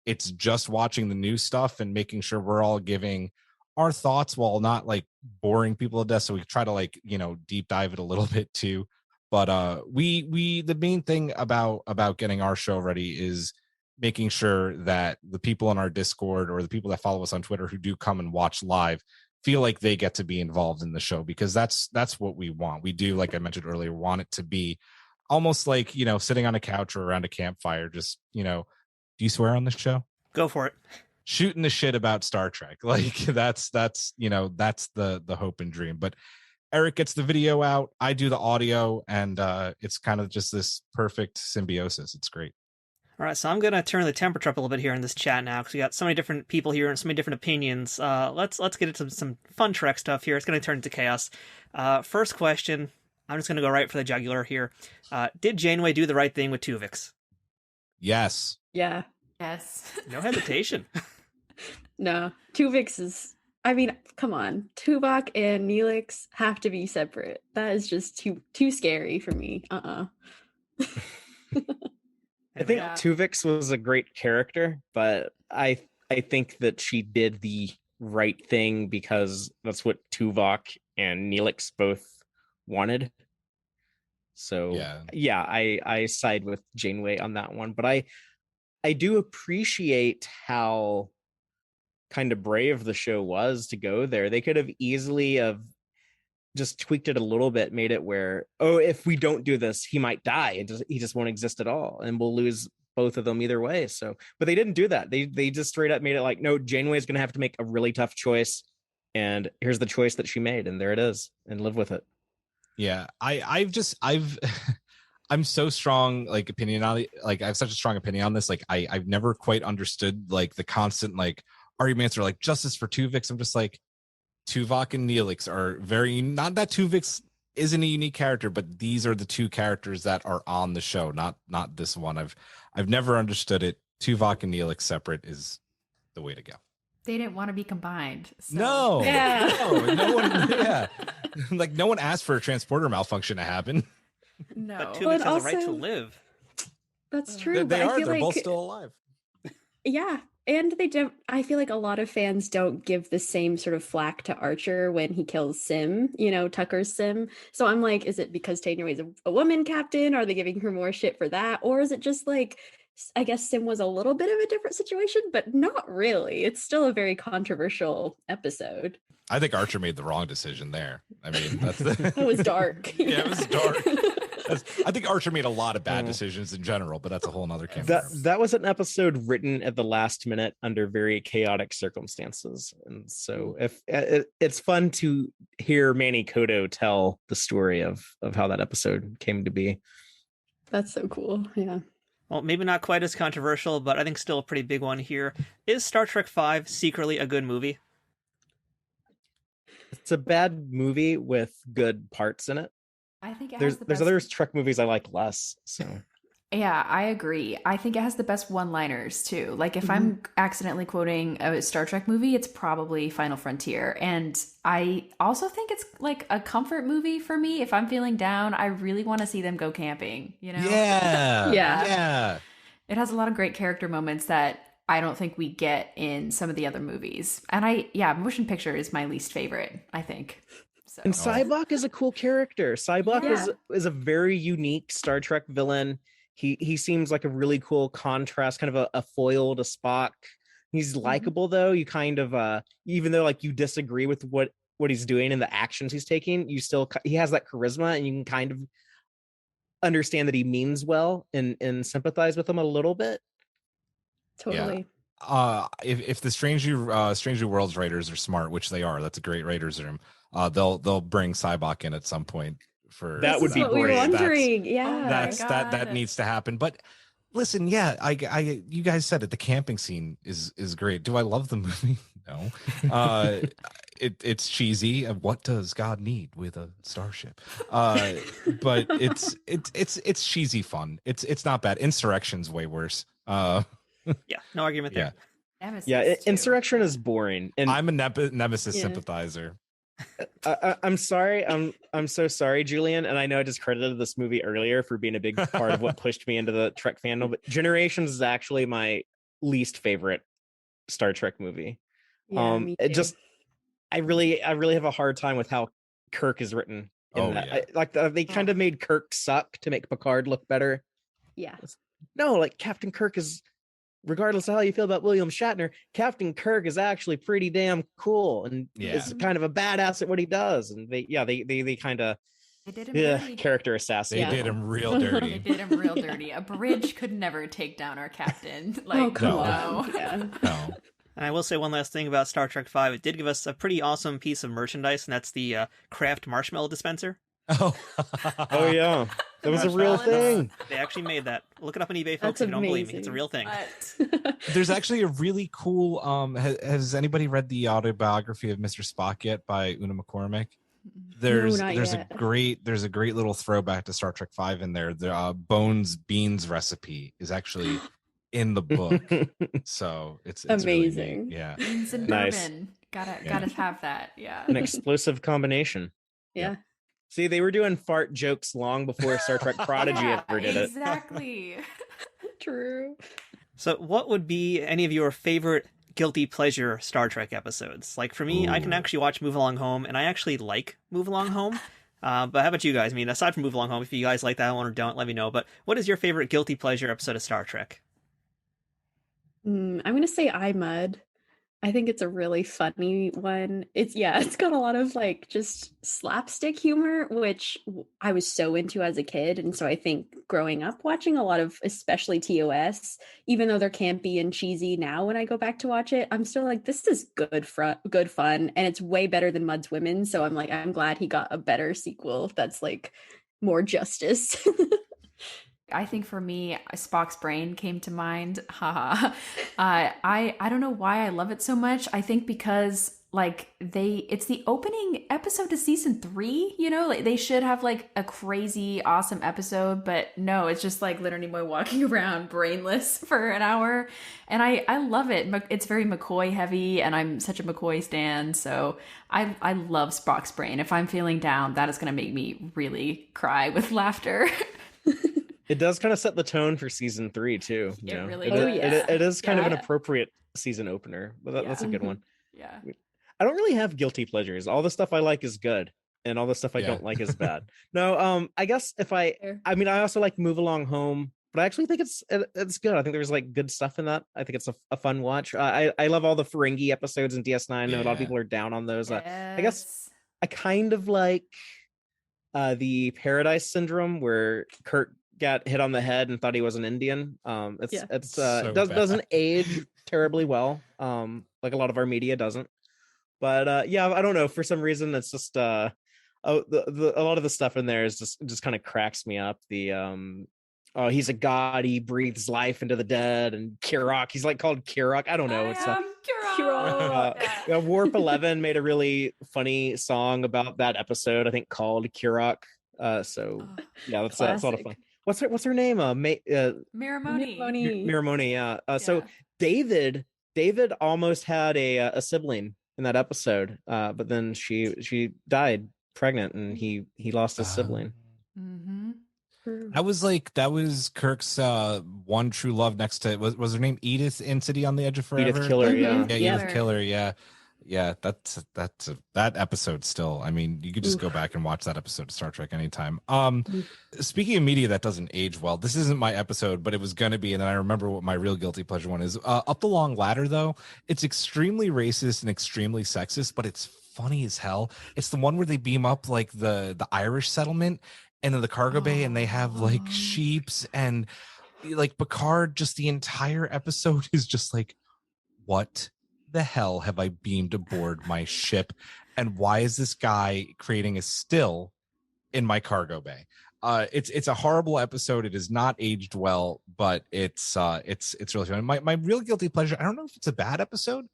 it's just watching the new stuff and making sure we're all giving our thoughts while not like boring people to death. So we try to like, deep dive it a little bit too. But we the main thing about getting our show ready is making sure that the people on our Discord or the people that follow us on Twitter who do come and watch live feel like they get to be involved in the show, because that's what we want. We do, like I mentioned earlier, want it to be almost like, sitting on a couch or around a campfire, just, do you swear on the show? Go for it. Shooting the shit about Star Trek. Like that's the hope and dream. But Eric gets the video out, I do the audio, and it's kind of just this perfect symbiosis. It's great. All right, so I'm going to turn the temperature up a little bit here in this chat now because we got so many different people here and so many different opinions. Let's get into some fun Trek stuff here. It's going to turn into chaos. First question, I'm just going to go right for the jugular here. Did Janeway do the right thing with Tuvix? Yes. Yeah. Yes. No hesitation. No, Tuvix is, I mean, come on. Tuvok and Neelix have to be separate. That is just too scary for me. I think Tuvix was a great character, but I think that she did the right thing because that's what Tuvok and Neelix both wanted. So yeah, I side with Janeway on that one, but I do appreciate how kind of brave the show was to go there. They could have easily have just tweaked it a little bit, made it where, oh, if we don't do this, he might die and he just won't exist at all, and we'll lose both of them either way. So, but they didn't do that. They just straight up made it like, no, Janeway is going to have to make a really tough choice, and here's the choice that she made, and there it is, and live with it. Yeah, I've I'm so strong, like opinion on it. Like I have such a strong opinion on this. Like I've never quite understood like the constant like arguments are like justice for Tuvix. I'm just like, Tuvok and Neelix are very, not that Tuvix isn't a unique character, but these are the two characters that are on the show, not this one. I've never understood it. Tuvok and Neelix separate is the way to go. They didn't want to be combined. So. No, yeah. no one, yeah, like no one asked for a transporter malfunction to happen. No, but Tuvix has a right to live. That's true. They are. They're like, both still alive. Yeah. And they don't, I feel like a lot of fans don't give the same sort of flack to Archer when he kills Sim, Tucker's Sim. So I'm like, is it because Janeway's a woman captain? Are they giving her more shit for that? Or is it just like I guess Sim was a little bit of a different situation, but not really. It's still a very controversial episode. I think Archer made the wrong decision there. I mean, that's the It was dark. yeah, it was dark. I think Archer made a lot of bad decisions in general, but that's a whole nother can. That was an episode written at the last minute under very chaotic circumstances, and so if it's fun to hear Manny Koto tell the story of how that episode came to be. That's so cool. Yeah. Well, maybe not quite as controversial, but I think still a pretty big one here. Is Star Trek V secretly a good movie? It's a bad movie with good parts in it. I think it There's has the best... other Trek movies I like less. So Yeah, I agree. I think it has the best one-liners too. Like if I'm accidentally quoting a Star Trek movie, it's probably Final Frontier. And I also think it's like a comfort movie for me. If I'm feeling down, I really want to see them go camping, you know? Yeah. Yeah. It has a lot of great character moments that I don't think we get in some of the other movies. And motion picture is my least favorite, I think. So. And Sybok is a cool character. Sybok is a very unique Star Trek villain. He seems like a really cool contrast, kind of a foil to Spock. He's likable though. You kind of even though like you disagree with what he's doing and the actions he's taking, he has that charisma, and you can kind of understand that he means well and sympathize with him a little bit. Totally. If the Strange New Worlds writers are smart, which they are, that's a great writers room. They'll bring Sybok in at some point. For that would be what we were wondering. That needs to happen. But listen, I you guys said it. The camping scene is great. Do I love the movie? No. It's cheesy. What does God need with a starship? But it's cheesy fun. It's not bad. Insurrection's way worse. Yeah, no argument there. Insurrection is boring, and I'm a Nemesis sympathizer. I'm sorry. I'm so sorry, Julian. And I know I discredited this movie earlier for being a big part of what pushed me into the Trek fandom, but Generations is actually my least favorite Star Trek movie. Me too. I really have a hard time with how Kirk is written. They kind of made Kirk suck to make Picard look better. Yeah. No, like Captain Kirk is, regardless of how you feel about William Shatner, Captain Kirk is actually pretty damn cool and is kind of a badass at what he does. And they kind of did him character assassin. They did him real dirty. They did him real dirty. A bridge could never take down our captain. Come on. No. And I will say one last thing about Star Trek V. It did give us a pretty awesome piece of merchandise, and that's the Kraft marshmallow dispenser. Oh yeah, that was a real thing. They actually made that. Look it up on eBay, folks. If you don't believe me, it's a real thing. There's actually a really cool. Has anybody read the autobiography of Mr. Spock yet by Una McCormick? There's a great little throwback to Star Trek V in there. The Bones Beans recipe is actually in the book, so it's amazing. Really beans and bourbon. Gotta have that. Yeah, an explosive combination. Yeah. See, they were doing fart jokes long before Star Trek Prodigy ever did it. Exactly. True. So what would be any of your favorite guilty pleasure Star Trek episodes? Like for me, I can actually watch Move Along Home, and I actually like Move Along Home. But how about you guys? I mean, aside from Move Along Home, if you guys like that one or don't, let me know. But what is your favorite guilty pleasure episode of Star Trek? I'm going to say I Mud. I think it's a really funny one. It's got a lot of like just slapstick humor, which I was so into as a kid. And so I think growing up watching a lot of, especially TOS, even though they're campy and cheesy now, when I go back to watch it, I'm still like, this is good fun. And it's way better than Mud's Women. So I'm like, I'm glad he got a better sequel that's like more justice. I think for me, Spock's brain came to mind. Haha. I don't know why I love it so much. I think because like it's the opening episode to season 3, you know, like they should have like a crazy awesome episode, but no, it's just like Leonard Nimoy walking around brainless for an hour. And I love it. It's very McCoy heavy, and I'm such a McCoy stan. So I love Spock's brain. If I'm feeling down, that is going to make me really cry with laughter. It does kind of set the tone for season 3 too. It really does. It is kind of an appropriate season opener, but that's a good one. Yeah. I don't really have guilty pleasures. All the stuff I like is good, and all the stuff I don't like is bad. No, I guess I also like Move Along Home. but I actually think it's good. I think there's like good stuff in that. I think it's a fun watch. I love all the Ferengi episodes in DS9. I know a lot of Yeah. people are down on those. Yes. I guess I kind of like the Paradise Syndrome, where Kurt got hit on the head and thought he was an Indian. It's So doesn't bad. age terribly well. Like a lot of our media doesn't. But yeah, I don't know. For some reason, it's just a lot of the stuff in there is just kind of cracks me up. Oh, he's a god. He breathes life into the dead, and Kirok. He's like called Kirok. I don't know. It's Kirok. Warp 11 made a really funny song about that episode, I think, called Kirok. So yeah, that's a lot of fun. What's her name? Miramoni. Miramoni. Yeah. So David almost had a sibling in that episode, but then she died pregnant, and he lost his sibling. Mm-hmm. That was Kirk's one true love next to was her name Edith in City on the Edge of Forever? Edith Killer, yeah. Edith Killer, yeah. That episode still. I mean, you could just go back and watch that episode of Star Trek anytime. Speaking of media that doesn't age well, this isn't my episode, but it was gonna be, and then I remember what my real guilty pleasure one is. Up the Long Ladder, though, it's extremely racist and extremely sexist, but it's funny as hell. It's the one where they beam up like the Irish settlement and in the cargo bay, and they have like sheeps, and like Picard, just the entire episode is just like, what the hell have I beamed aboard my ship, and why is this guy creating a still in my cargo bay? It's a horrible episode. It is not aged well, but it's really fun. My real guilty pleasure, I don't know if it's a bad episode,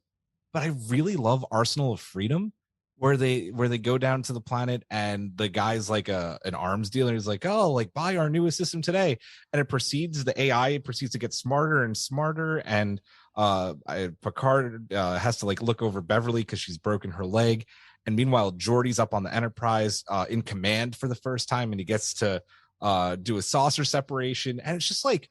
but I really love Arsenal of Freedom, where they go down to the planet, and the guy's like an arms dealer. He's like, oh, like, buy our newest system today, and the AI proceeds to get smarter and smarter, and Picard has to like look over Beverly because she's broken her leg, and meanwhile Geordi's up on the Enterprise in command for the first time, and he gets to do a saucer separation, and it's just like,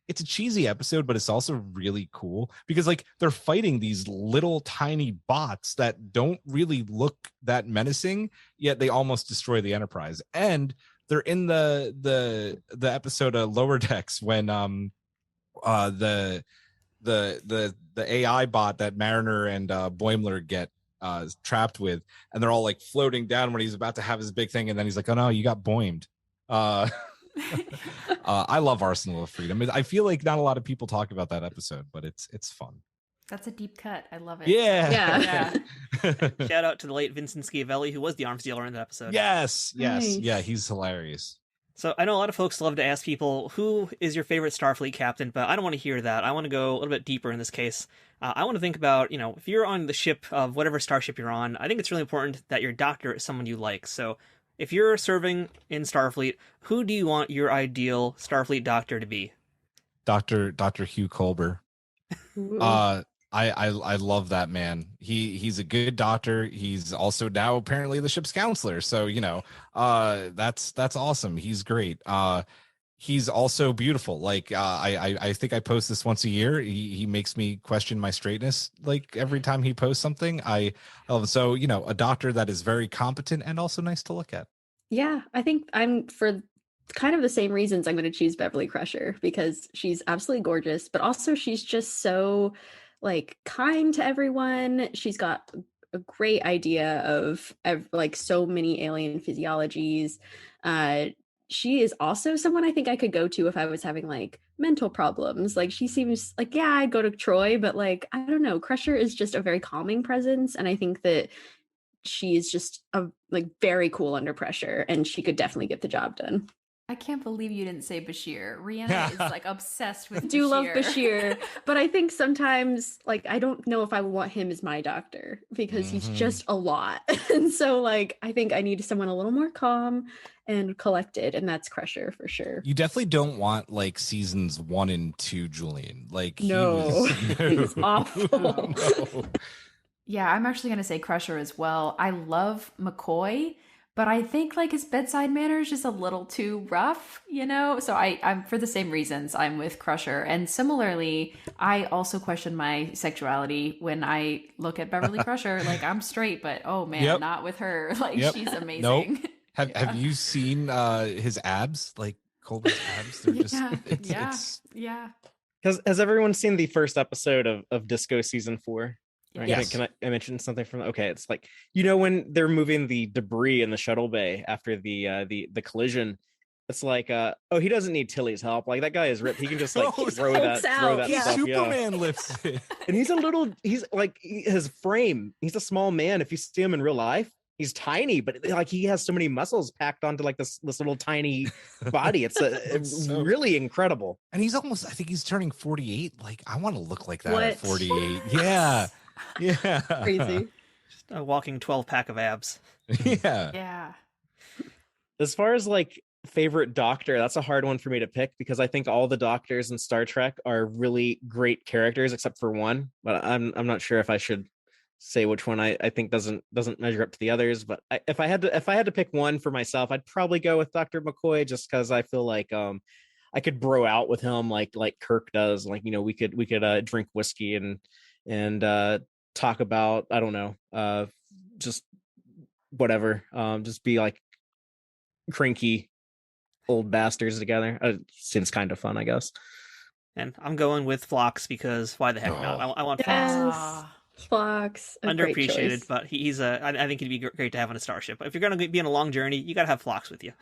it's a cheesy episode, but it's also really cool because like they're fighting these little tiny bots that don't really look that menacing, yet they almost destroy the Enterprise. And they're in the episode of Lower Decks when the AI bot that Mariner and Boimler get trapped with, and they're all like floating down when he's about to have his big thing, and then he's like, oh no, you got boimed. I love Arsenal of Freedom. I feel like not a lot of people talk about that episode, but it's fun. That's a deep cut. I love it. Yeah. Shout out to the late Vincent Schiavelli, who was the arms dealer in that episode. Yes. Nice. Yeah, he's hilarious. So I know a lot of folks love to ask people, who is your favorite Starfleet captain? But I don't want to hear that. I want to go a little bit deeper in this case. I want to think about, if you're on the ship of whatever starship you're on, I think it's really important that your doctor is someone you like. So if you're serving in Starfleet, who do you want your ideal Starfleet doctor to be? Dr. Hugh Colber. I love that man. He's a good doctor. He's also now apparently the ship's counselor. So, that's awesome. He's great. He's also beautiful. Like, I think I post this once a year. He makes me question my straightness. Like every time he posts something, I love. So, a doctor that is very competent and also nice to look at. Yeah, I think I'm for kind of the same reasons I'm going to choose Beverly Crusher, because she's absolutely gorgeous, but also she's just so like kind to everyone. She's got a great idea of like so many alien physiologies. She is also someone I think I could go to if I was having like mental problems. Like she seems like, yeah, I'd go to Troy, but like, I don't know, Crusher is just a very calming presence. And I think that she is just like very cool under pressure, and she could definitely get the job done. I can't believe you didn't say Bashir. Rhianna is like obsessed with I do love Bashir, but I think sometimes like I don't know if I would want him as my doctor, because he's just a lot. And so like I think I need someone a little more calm and collected, and that's Crusher for sure. You definitely don't want like seasons 1 and 2 Julian. Like he was awful. No. Yeah, I'm actually going to say Crusher as well. I love McCoy, but I think like his bedside manner is just a little too rough, So I'm for the same reasons, I'm with Crusher. And similarly, I also question my sexuality when I look at Beverly Crusher. Like I'm straight, but oh man, not with her. Like she's amazing. Nope. Have you seen his abs? Like Colby's abs. They're just Yeah. Has everyone seen the first episode of Disco season 4? Right? Yes. Can I mention something from? Okay, it's like, when they're moving the debris in the shuttle bay after the collision, it's like he doesn't need Tilly's help. Like, that guy is ripped. He can just like throw that stuff. Superman lifts it. And he's like his frame. He's a small man. If you see him in real life, he's tiny, but like he has so many muscles packed onto like this little tiny body. It's really incredible. And he's almost, I think he's turning 48. Like, I want to look like that at 48. Yeah. Yeah. Crazy. Just a walking 12-pack of abs. Yeah. Yeah. As far as like favorite doctor, that's a hard one for me to pick because I think all the doctors in Star Trek are really great characters except for one, but I'm not sure if I should say which one I think doesn't measure up to the others. But if I had to pick one for myself, I'd probably go with Dr. McCoy, just because I feel like I could bro out with him like Kirk does. Like, we could drink whiskey and talk about, I don't know, just whatever, just be like cranky old bastards together. Seems kind of fun, I guess. And I'm going with Phlox because why the heck not? I want Phlox. Yes. Phlox, Underappreciated, but he's I think he'd be great to have on a starship. If you're going to be on a long journey, you got to have Phlox with you.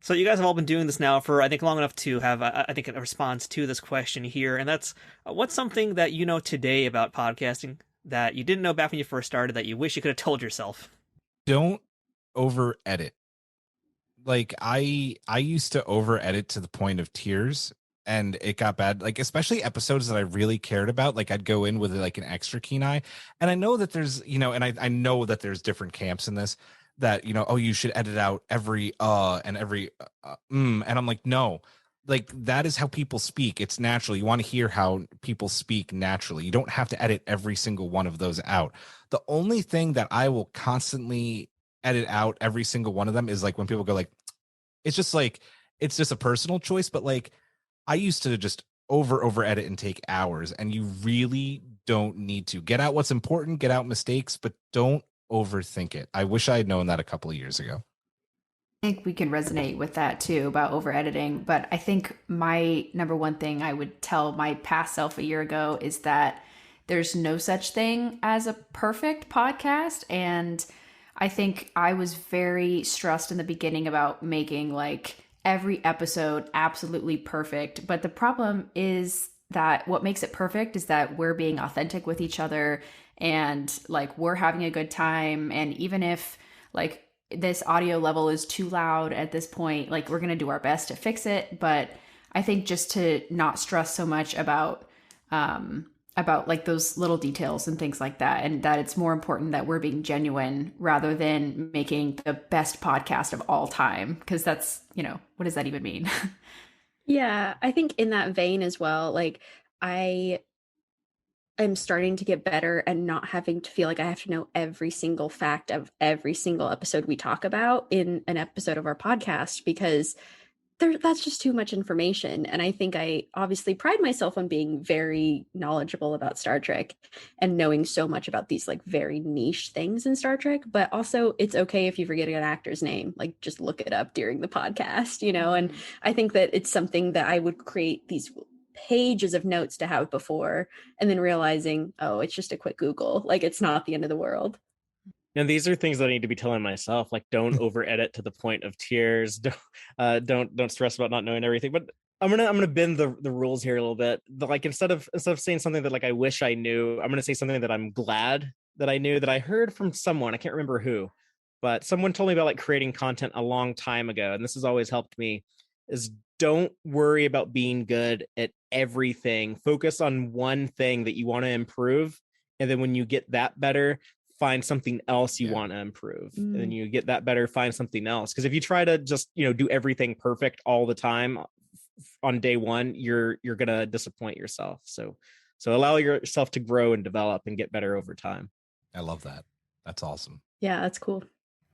So you guys have all been doing this now for, I think, long enough to have, I think, a response to this question here. And that's, what's something that you know today about podcasting that you didn't know back when you first started that you wish you could have told yourself? Don't over edit. Like, I used to over edit to the point of tears, and it got bad. Like, especially episodes that I really cared about. Like, I'd go in with like an extra keen eye. And I know that there's, and I know that there's different camps in this that, oh, you should edit out every and every and I'm like, no, like, that is how people speak. It's natural. You want to hear how people speak naturally. You don't have to edit every single one of those out. The only thing that I will constantly edit out every single one of them is like when people go like, it's just a personal choice, but like, I used to just over edit and take hours, and you really don't need to. Get out what's important, get out mistakes, but don't overthink it. I wish I had known that a couple of years ago. I think we can resonate with that too about over editing, but I think my number one thing I would tell my past self a year ago is that there's no such thing as a perfect podcast. And I think I was very stressed in the beginning about making like every episode absolutely perfect. But the problem is that what makes it perfect is that we're being authentic with each other and like we're having a good time. And even if like this audio level is too loud at this point, like we're going to do our best to fix it. But I think just to not stress so much about like those little details and things like that, and that it's more important that we're being genuine rather than making the best podcast of all time, because that's, what does that even mean? Yeah, I think in that vein as well, like I am starting to get better and not having to feel like I have to know every single fact of every single episode we talk about in an episode of our podcast, because that's just too much information. And I think I obviously pride myself on being very knowledgeable about Star Trek and knowing so much about these like very niche things in Star Trek, but also it's okay if you forget an actor's name, like just look it up during the podcast, and I think that it's something that I would create these pages of notes to have before, and then realizing, oh, it's just a quick Google, like it's not the end of the world. And these are things that I need to be telling myself, like don't over edit to the point of tears. Don't stress about not knowing everything. But I'm gonna bend the rules here a little bit. Like instead of saying something that like I wish I knew, I'm gonna say something that I'm glad that I knew, that I heard from someone. I can't remember who, but someone told me about like creating content a long time ago, and this has always helped me. Is don't worry about being good at everything. Focus on one thing that you want to improve, and then when you get that better, find something else you want to improve. And then you get that better, find something else. Because if you try to just, do everything perfect all the time on day one, you're going to disappoint yourself. So allow yourself to grow and develop and get better over time. I love that. That's awesome. Yeah, that's cool.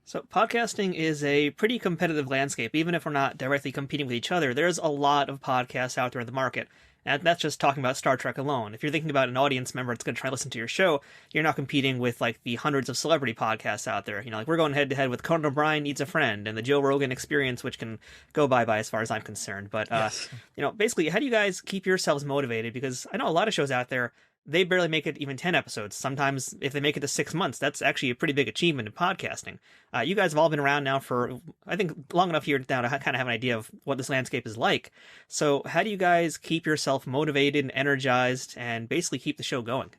So podcasting is a pretty competitive landscape. Even if we're not directly competing with each other, there's a lot of podcasts out there in the market. And that's just talking about Star Trek alone. If you're thinking about an audience member that's going to try to listen to your show, you're not competing with like the hundreds of celebrity podcasts out there. You know, like we're going head to head with Conan O'Brien Needs a Friend and the Joe Rogan Experience, which can go bye as far as I'm concerned. But, Yes. you know, basically, how do you guys keep yourselves motivated? Because I know a lot of shows out there, they barely make it even 10 episodes. Sometimes if they make it to 6 months, that's actually a pretty big achievement in podcasting. You guys have all been around now for, I think, long enough here now to kind of have an idea of what this landscape is like. So how do you guys keep yourself motivated and energized and basically keep the show going?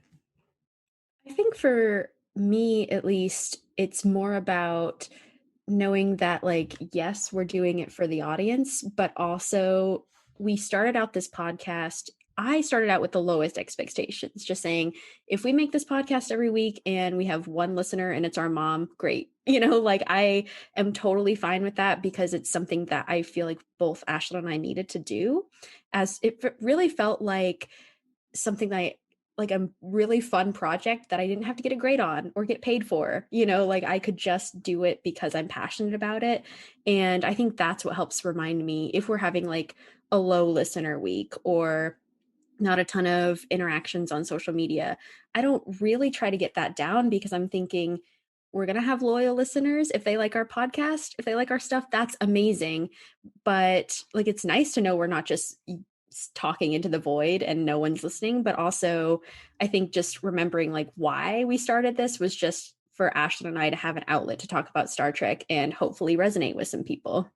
I think for me, at least, it's more about knowing that, like, yes, we're doing it for the audience, but also we started out this podcast. I started out with the lowest expectations, just saying, if we make this podcast every week and we have one listener and it's our mom, great. You know, like I am totally fine with that because it's something that I feel like both Ashlyn and I needed to do, as it really felt like something that like a really fun project that I didn't have to get a grade on or get paid for, you know, like I could just do it because I'm passionate about it. And I think that's what helps remind me if we're having like a low listener week or not a ton of interactions on social media. I don't really try to get that down because I'm thinking we're going to have loyal listeners. If they like our podcast, if they like our stuff, that's amazing. But like, it's nice to know we're not just talking into the void and no one's listening, but also I think just remembering like why we started this was just for Ashlyn and I to have an outlet to talk about Star Trek and hopefully resonate with some people.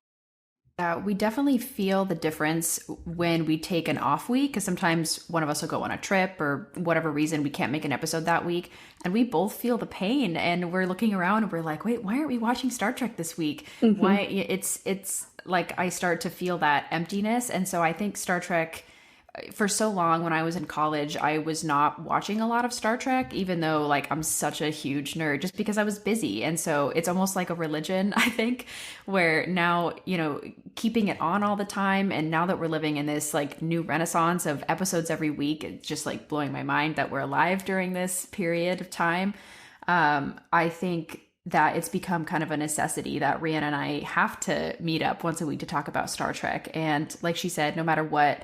We definitely feel the difference when we take an off week, because sometimes one of us will go on a trip or whatever reason we can't make an episode that week, and we both feel the pain and we're looking around and we're like, wait, why aren't we watching Star Trek this week? Mm-hmm. Why it's like I start to feel that emptiness. And so I think Star Trek, for so long when I was in college, I was not watching a lot of Star Trek, even though like I'm such a huge nerd, just because I was busy. And so it's almost like a religion, I think, where now, you know, keeping it on all the time. And now that we're living in this like new renaissance of episodes every week, it's just like blowing my mind that we're alive during this period of time. I think that it's become kind of a necessity that Rhianna and I have to meet up once a week to talk about Star Trek. And like she said, no matter what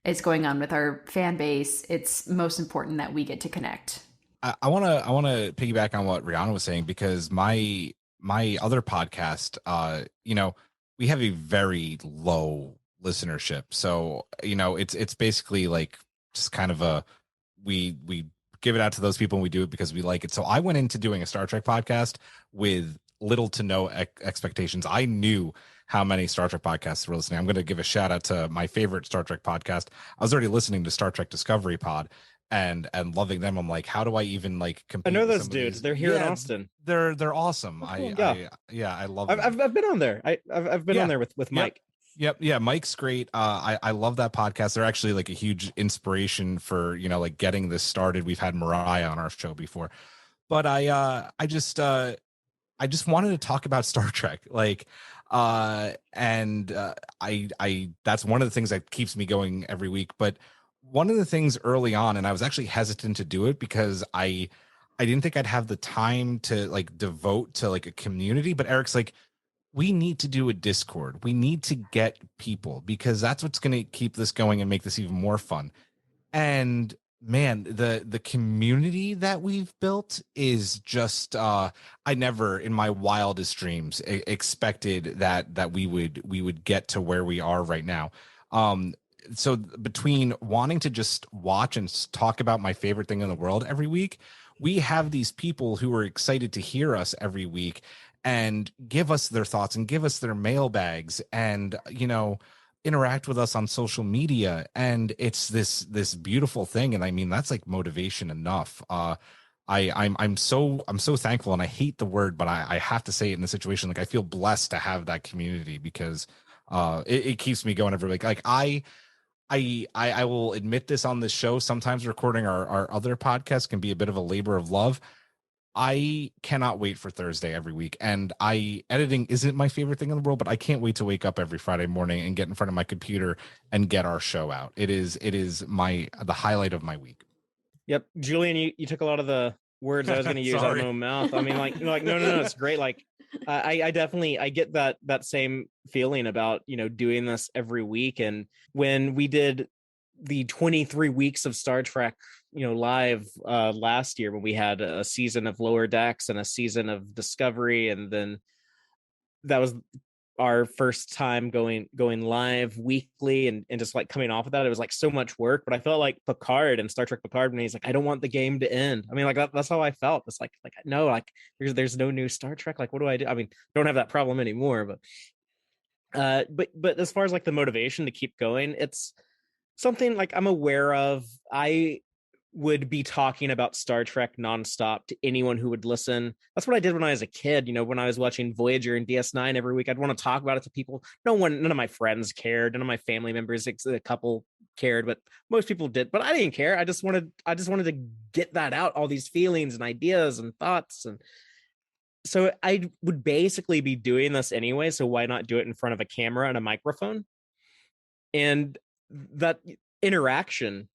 is going on with our fan base, it's most important that we get to connect. I want to piggyback on what Rhianna was saying, because my other podcast, you know, we have a very low listenership. So, you know, it's basically like just kind of a, we give it out to those people and we do it because we like it. So I went into doing a Star Trek podcast with little to no expectations. I knew how many Star Trek podcasts were listening. I'm going to give a shout out to my favorite Star Trek podcast. I was already listening to Star Trek Discovery Pod and loving them. I'm like, how do I even like compete? I know those dudes. They're here in Austin. They're awesome. Oh, cool. I love them. I've been on there. I've been on there with Mike. Yep. Yeah. Mike's great. I love that podcast. They're actually like a huge inspiration for, you know, like getting this started. We've had Mariah on our show before, but I just wanted to talk about Star Trek. Like, I that's one of the things that keeps me going every week. But one of the things early on, and I was actually hesitant to do it because I didn't think I'd have the time to like devote to like a community. But Eric's like, we need to do a Discord. We need to get people, because that's what's going to keep this going and make this even more fun. And man, the community that we've built is just I never in my wildest dreams expected that we would get to where we are right now. So between wanting to just watch and talk about my favorite thing in the world every week, we have these people who are excited to hear us every week and give us their thoughts and give us their mailbags and, you know, interact with us on social media. And it's this beautiful thing. And I mean, that's like motivation enough. I'm so thankful, and I hate the word, but I have to say it in the situation. Like, I feel blessed to have that community because it keeps me going every week. Like I will admit this on this show. Sometimes recording our other podcasts can be a bit of a labor of love. I cannot wait for Thursday every week, and editing isn't my favorite thing in the world, but I can't wait to wake up every Friday morning and get in front of my computer and get our show out. It is the highlight of my week. Yep. Julian, you took a lot of the words I was going to use out of my own mouth. I mean, like no, it's great. Like I definitely, I get that same feeling about, you know, doing this every week. And when we did the 23 weeks of Star Trek, live last year, when we had a season of Lower Decks and a season of Discovery, and then that was our first time going live weekly, and just like coming off of that, it was like so much work. But I felt like Picard and Star Trek Picard, when he's like, I don't want the game to end. I mean, like that's how I felt. It's like no, like there's no new Star Trek. Like, what do I do? I mean, don't have that problem anymore. But as far as like the motivation to keep going, it's something like I'm aware of. I would be talking about Star Trek nonstop to anyone who would listen. That's what I did when I was a kid. When I was watching Voyager and DS9 every week, I'd want to talk about it to people. None of my friends cared. None of my family members, a couple cared, but most people did. But I didn't care. I just wanted to get that out, all these feelings and ideas and thoughts. And so I would basically be doing this anyway. So why not do it in front of a camera and a microphone? And that interaction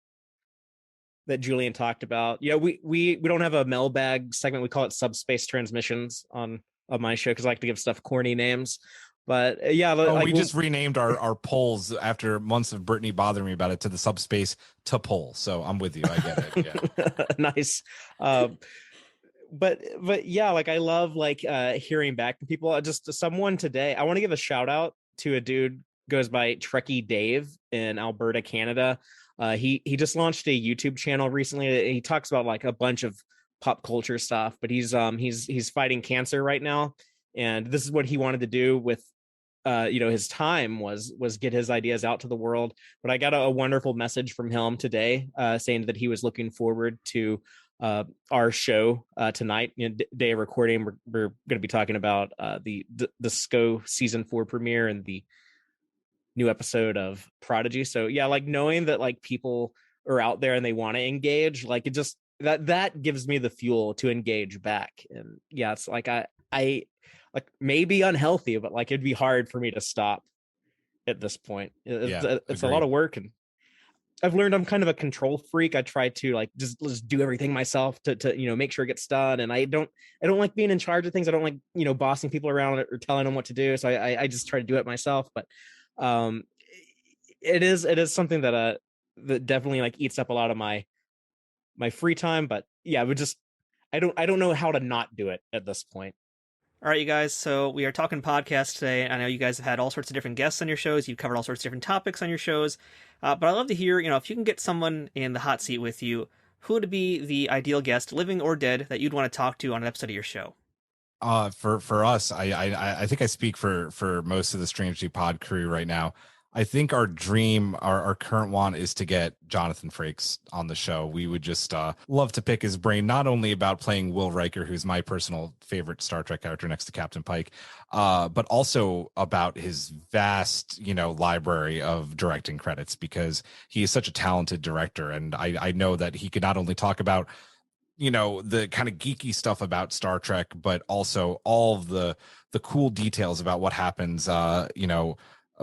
that Julian talked about. We don't have a mailbag segment. We call it Subspace Transmissions on my show because I like to give stuff corny names. But we just renamed our polls after months of Brittany bothering me about it to the Subspace to poll. So I'm with you. I get it. Yeah. Nice. But yeah, like I love hearing back from people. Just someone today, I want to give a shout out to a dude goes by Trekkie Dave in Alberta, Canada. He just launched a YouTube channel recently. He talks about like a bunch of pop culture stuff, but he's fighting cancer right now, and this is what he wanted to do with his time was get his ideas out to the world. But I got a wonderful message from him today saying that he was looking forward to our show tonight. Day of recording, we're going to be talking about the SCO season 4 premiere and the new episode of Prodigy. So yeah, like knowing that like people are out there and they want to engage, like it just that gives me the fuel to engage back. And yeah, it's like I like maybe unhealthy, but like it'd be hard for me to stop at this point. It's a lot of work, and I've learned I'm kind of a control freak. I try to like just do everything myself to make sure it gets done. And I don't like being in charge of things. I don't like bossing people around or telling them what to do. So I just try to do it myself. But it is something that definitely like eats up a lot of my free time. But yeah, I don't know how to not do it at this point. All right, you guys, so we are talking podcasts today. I know you guys have had all sorts of different guests on your shows. You've covered all sorts of different topics on your shows. But I'd love to hear, if you can get someone in the hot seat with you, who would be the ideal guest, living or dead, that you'd want to talk to on an episode of your show? For us, I think I speak for most of the Strange New Pod crew right now. I think our dream, our current one, is to get Jonathan Frakes on the show. We would just love to pick his brain, not only about playing Will Riker, who's my personal favorite Star Trek character next to Captain Pike, but also about his vast, library of directing credits, because he is such a talented director. And I know that he could not only talk about the kind of geeky stuff about Star Trek, but also all of the cool details about what happens,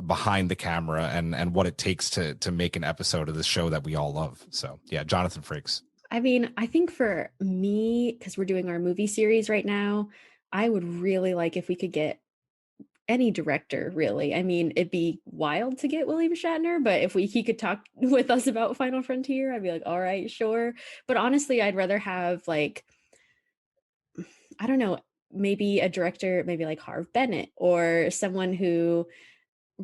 behind the camera and what it takes to make an episode of this show that we all love. So yeah, Jonathan Frakes. I mean, I think for me, because we're doing our movie series right now, I would really like if we could get any director, really. I mean, it'd be wild to get William Shatner, but if he could talk with us about Final Frontier, I'd be like, all right, sure. But honestly, I'd rather have like, I don't know, maybe a director, maybe like Harve Bennett, or someone who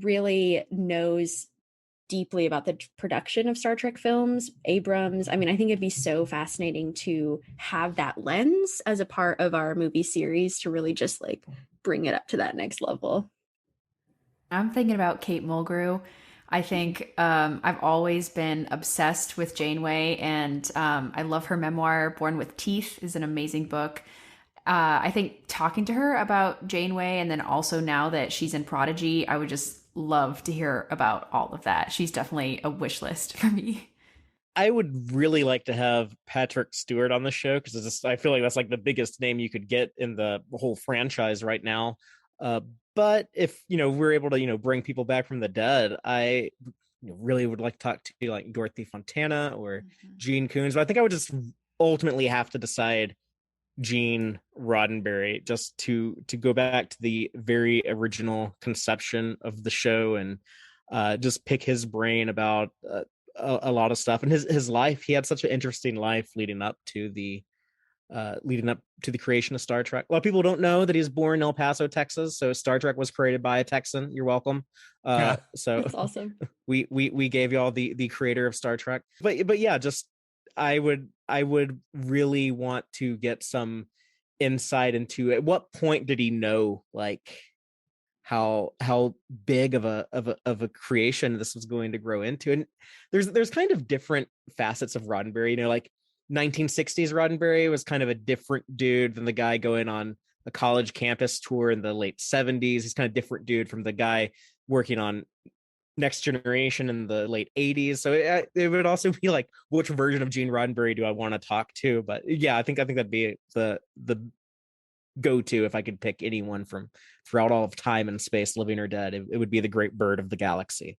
really knows deeply about the production of Star Trek films. Abrams. I mean, I think it'd be so fascinating to have that lens as a part of our movie series to really just like bring it up to that next level. I'm thinking about Kate Mulgrew. I think I've always been obsessed with Janeway, and I love her memoir, Born with Teeth, is an amazing book. I think talking to her about Janeway, and then also now that she's in Prodigy, I would just love to hear about all of that. She's definitely a wish list for me. I would really like to have Patrick Stewart on the show, because I feel like that's like the biggest name you could get in the whole franchise right now. But if we're able to bring people back from the dead, I really would like to talk to like Dorothy Fontana or Gene Coons. But I think I would just ultimately have to decide Gene Roddenberry, just to go back to the very original conception of the show, and just pick his brain about a lot of stuff. And his life, he had such an interesting life leading up to the creation of Star Trek. A lot of people don't know that he was born in El Paso, Texas. So Star Trek was created by a Texan. You're welcome. So That's awesome. We gave y'all the creator of Star Trek. But yeah, just I would really want to get some insight into at what point did he know like how big of a creation this was going to grow into. And there's kind of different facets of Roddenberry, you know, like 1960s Roddenberry was kind of a different dude than the guy going on a college campus tour in the late 70s. He's kind of different dude from the guy working on Next Generation in the late 80s. So it would also be like, which version of Gene Roddenberry do I want to talk to? But yeah, I think that'd be the go-to if I could pick anyone from throughout all of time and space, living or dead. It would be the great bird of the galaxy.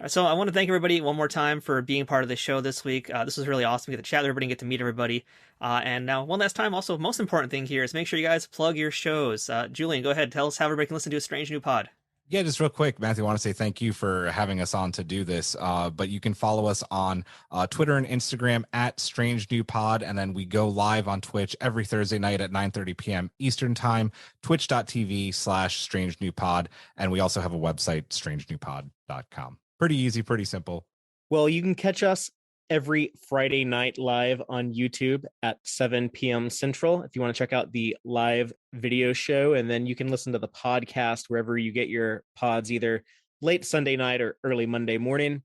So I want to thank everybody one more time for being part of the show this week. This was really awesome. We get to chat with everybody and get to meet everybody. And now one last time, also most important thing here is make sure you guys plug your shows. Julian, go ahead. Tell us how everybody can listen to A Strange New Pod. Yeah, just real quick, Matthew, I want to say thank you for having us on to do this. But you can follow us on Twitter and Instagram at Strange New Pod. And then we go live on Twitch every Thursday night at 9:30 p.m. Eastern Time, twitch.tv/Strange New Pod. And we also have a website, strangenewpod.com. Pretty easy, pretty simple. Well, you can catch us every Friday night live on YouTube at 7 p.m. Central if you want to check out the live video show. And then you can listen to the podcast wherever you get your pods, either late Sunday night or early Monday morning.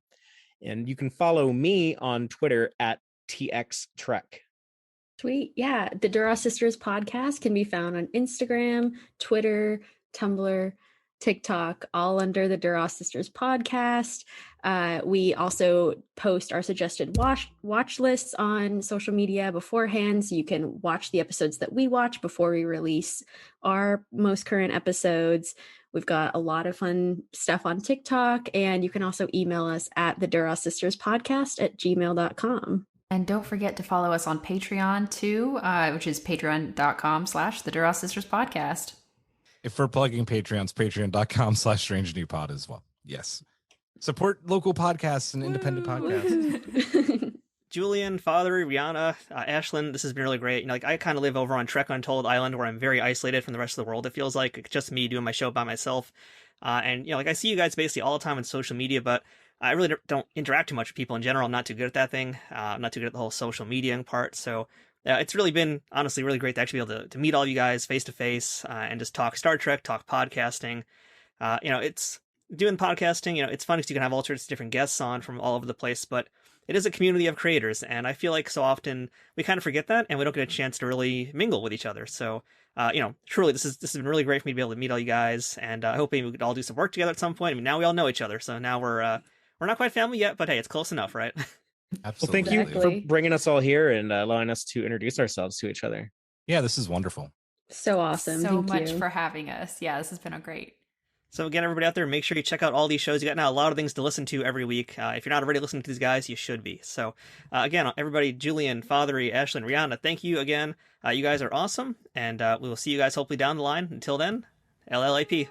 And you can follow me on Twitter at Tex-Trek. Sweet. Yeah. The Duras Sisters Podcast can be found on Instagram, Twitter, Tumblr, TikTok, all under the Duras Sisters Podcast. We also post our suggested watch lists on social media beforehand, so you can watch the episodes that we watch before we release our most current episodes. We've got a lot of fun stuff on TikTok, and you can also email us at the Duras Sisters Podcast at gmail.com. And don't forget to follow us on Patreon too, which is patreon.com/the Duras Sisters Podcast. If we're plugging Patreons, patreon.com/Strange New Pod as well. Yes. Support local podcasts and independent podcasts. Julian, Fatheree, Rhianna, Ashlyn, this has been really great. You know, like I kind of live over on Trek Untold Island where I'm very isolated from the rest of the world. It feels like it's just me doing my show by myself. And, you know, like I see you guys basically all the time on social media, but I really don't interact too much with people in general. I'm not too good at that thing. I'm not too good at the whole social media part. So it's really been, honestly, really great to actually be able to meet all you guys face to face and just talk Star Trek, talk podcasting. You know, it's doing podcasting, you know, it's fun because you can have all sorts of different guests on from all over the place, but it is a community of creators. And I feel like so often we kind of forget that and we don't get a chance to really mingle with each other. So, you know, truly, this has been really great for me to be able to meet all you guys. And I hope maybe we could all do some work together at some point. I mean, now we all know each other. So now we're not quite family yet, but hey, it's close enough, right? Absolutely. Well, thank you for bringing us all here and allowing us to introduce ourselves to each other. Yeah, this is wonderful. So awesome. So Thank much you for having us. Yeah, this has been a great. So again, everybody out there, make sure you check out all these shows. You got now a lot of things to listen to every week. If you're not already listening to these guys, you should be. So again, everybody, Julian, Fatheree, Ashlyn, Rhianna, thank you again. You guys are awesome. And we will see you guys hopefully down the line. Until then, LLAP.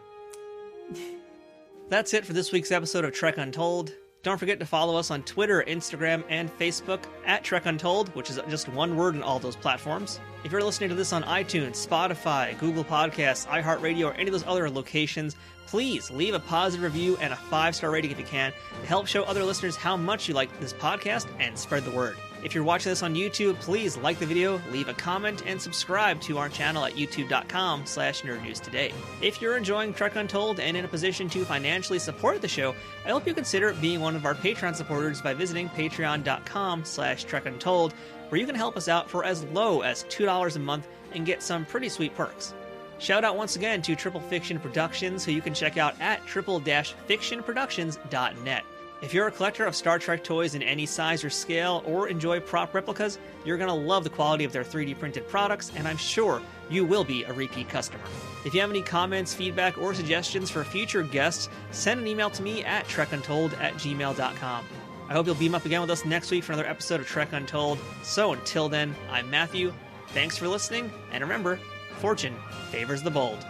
That's it for this week's episode of Trek Untold. Don't forget to follow us on Twitter, Instagram, and Facebook at Trek Untold, which is just one word in all those platforms. If you're listening to this on iTunes, Spotify, Google Podcasts, iHeartRadio, or any of those other locations, please leave a positive review and a 5-star rating if you can to help show other listeners how much you like this podcast and spread the word. If you're watching this on YouTube, please like the video, leave a comment, and subscribe to our channel at youtube.com/nerdnewstoday. If you're enjoying Trek Untold and in a position to financially support the show, I hope you consider being one of our Patreon supporters by visiting patreon.com/trekuntold, where you can help us out for as low as $2 a month and get some pretty sweet perks. Shout out once again to Triple Fiction Productions, who you can check out at triple-fictionproductions.net. If you're a collector of Star Trek toys in any size or scale, or enjoy prop replicas, you're going to love the quality of their 3D printed products, and I'm sure you will be a repeat customer. If you have any comments, feedback, or suggestions for future guests, send an email to me at trekuntold@gmail.com. I hope you'll beam up again with us next week for another episode of Trek Untold. So until then, I'm Matthew. Thanks for listening, and remember, fortune favors the bold.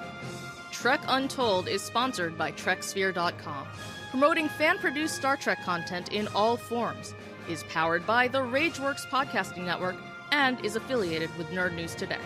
Trek Untold is sponsored by TrekSphere.com, promoting fan-produced Star Trek content in all forms, is powered by the Rageworks podcasting network, and is affiliated with Nerd News Today.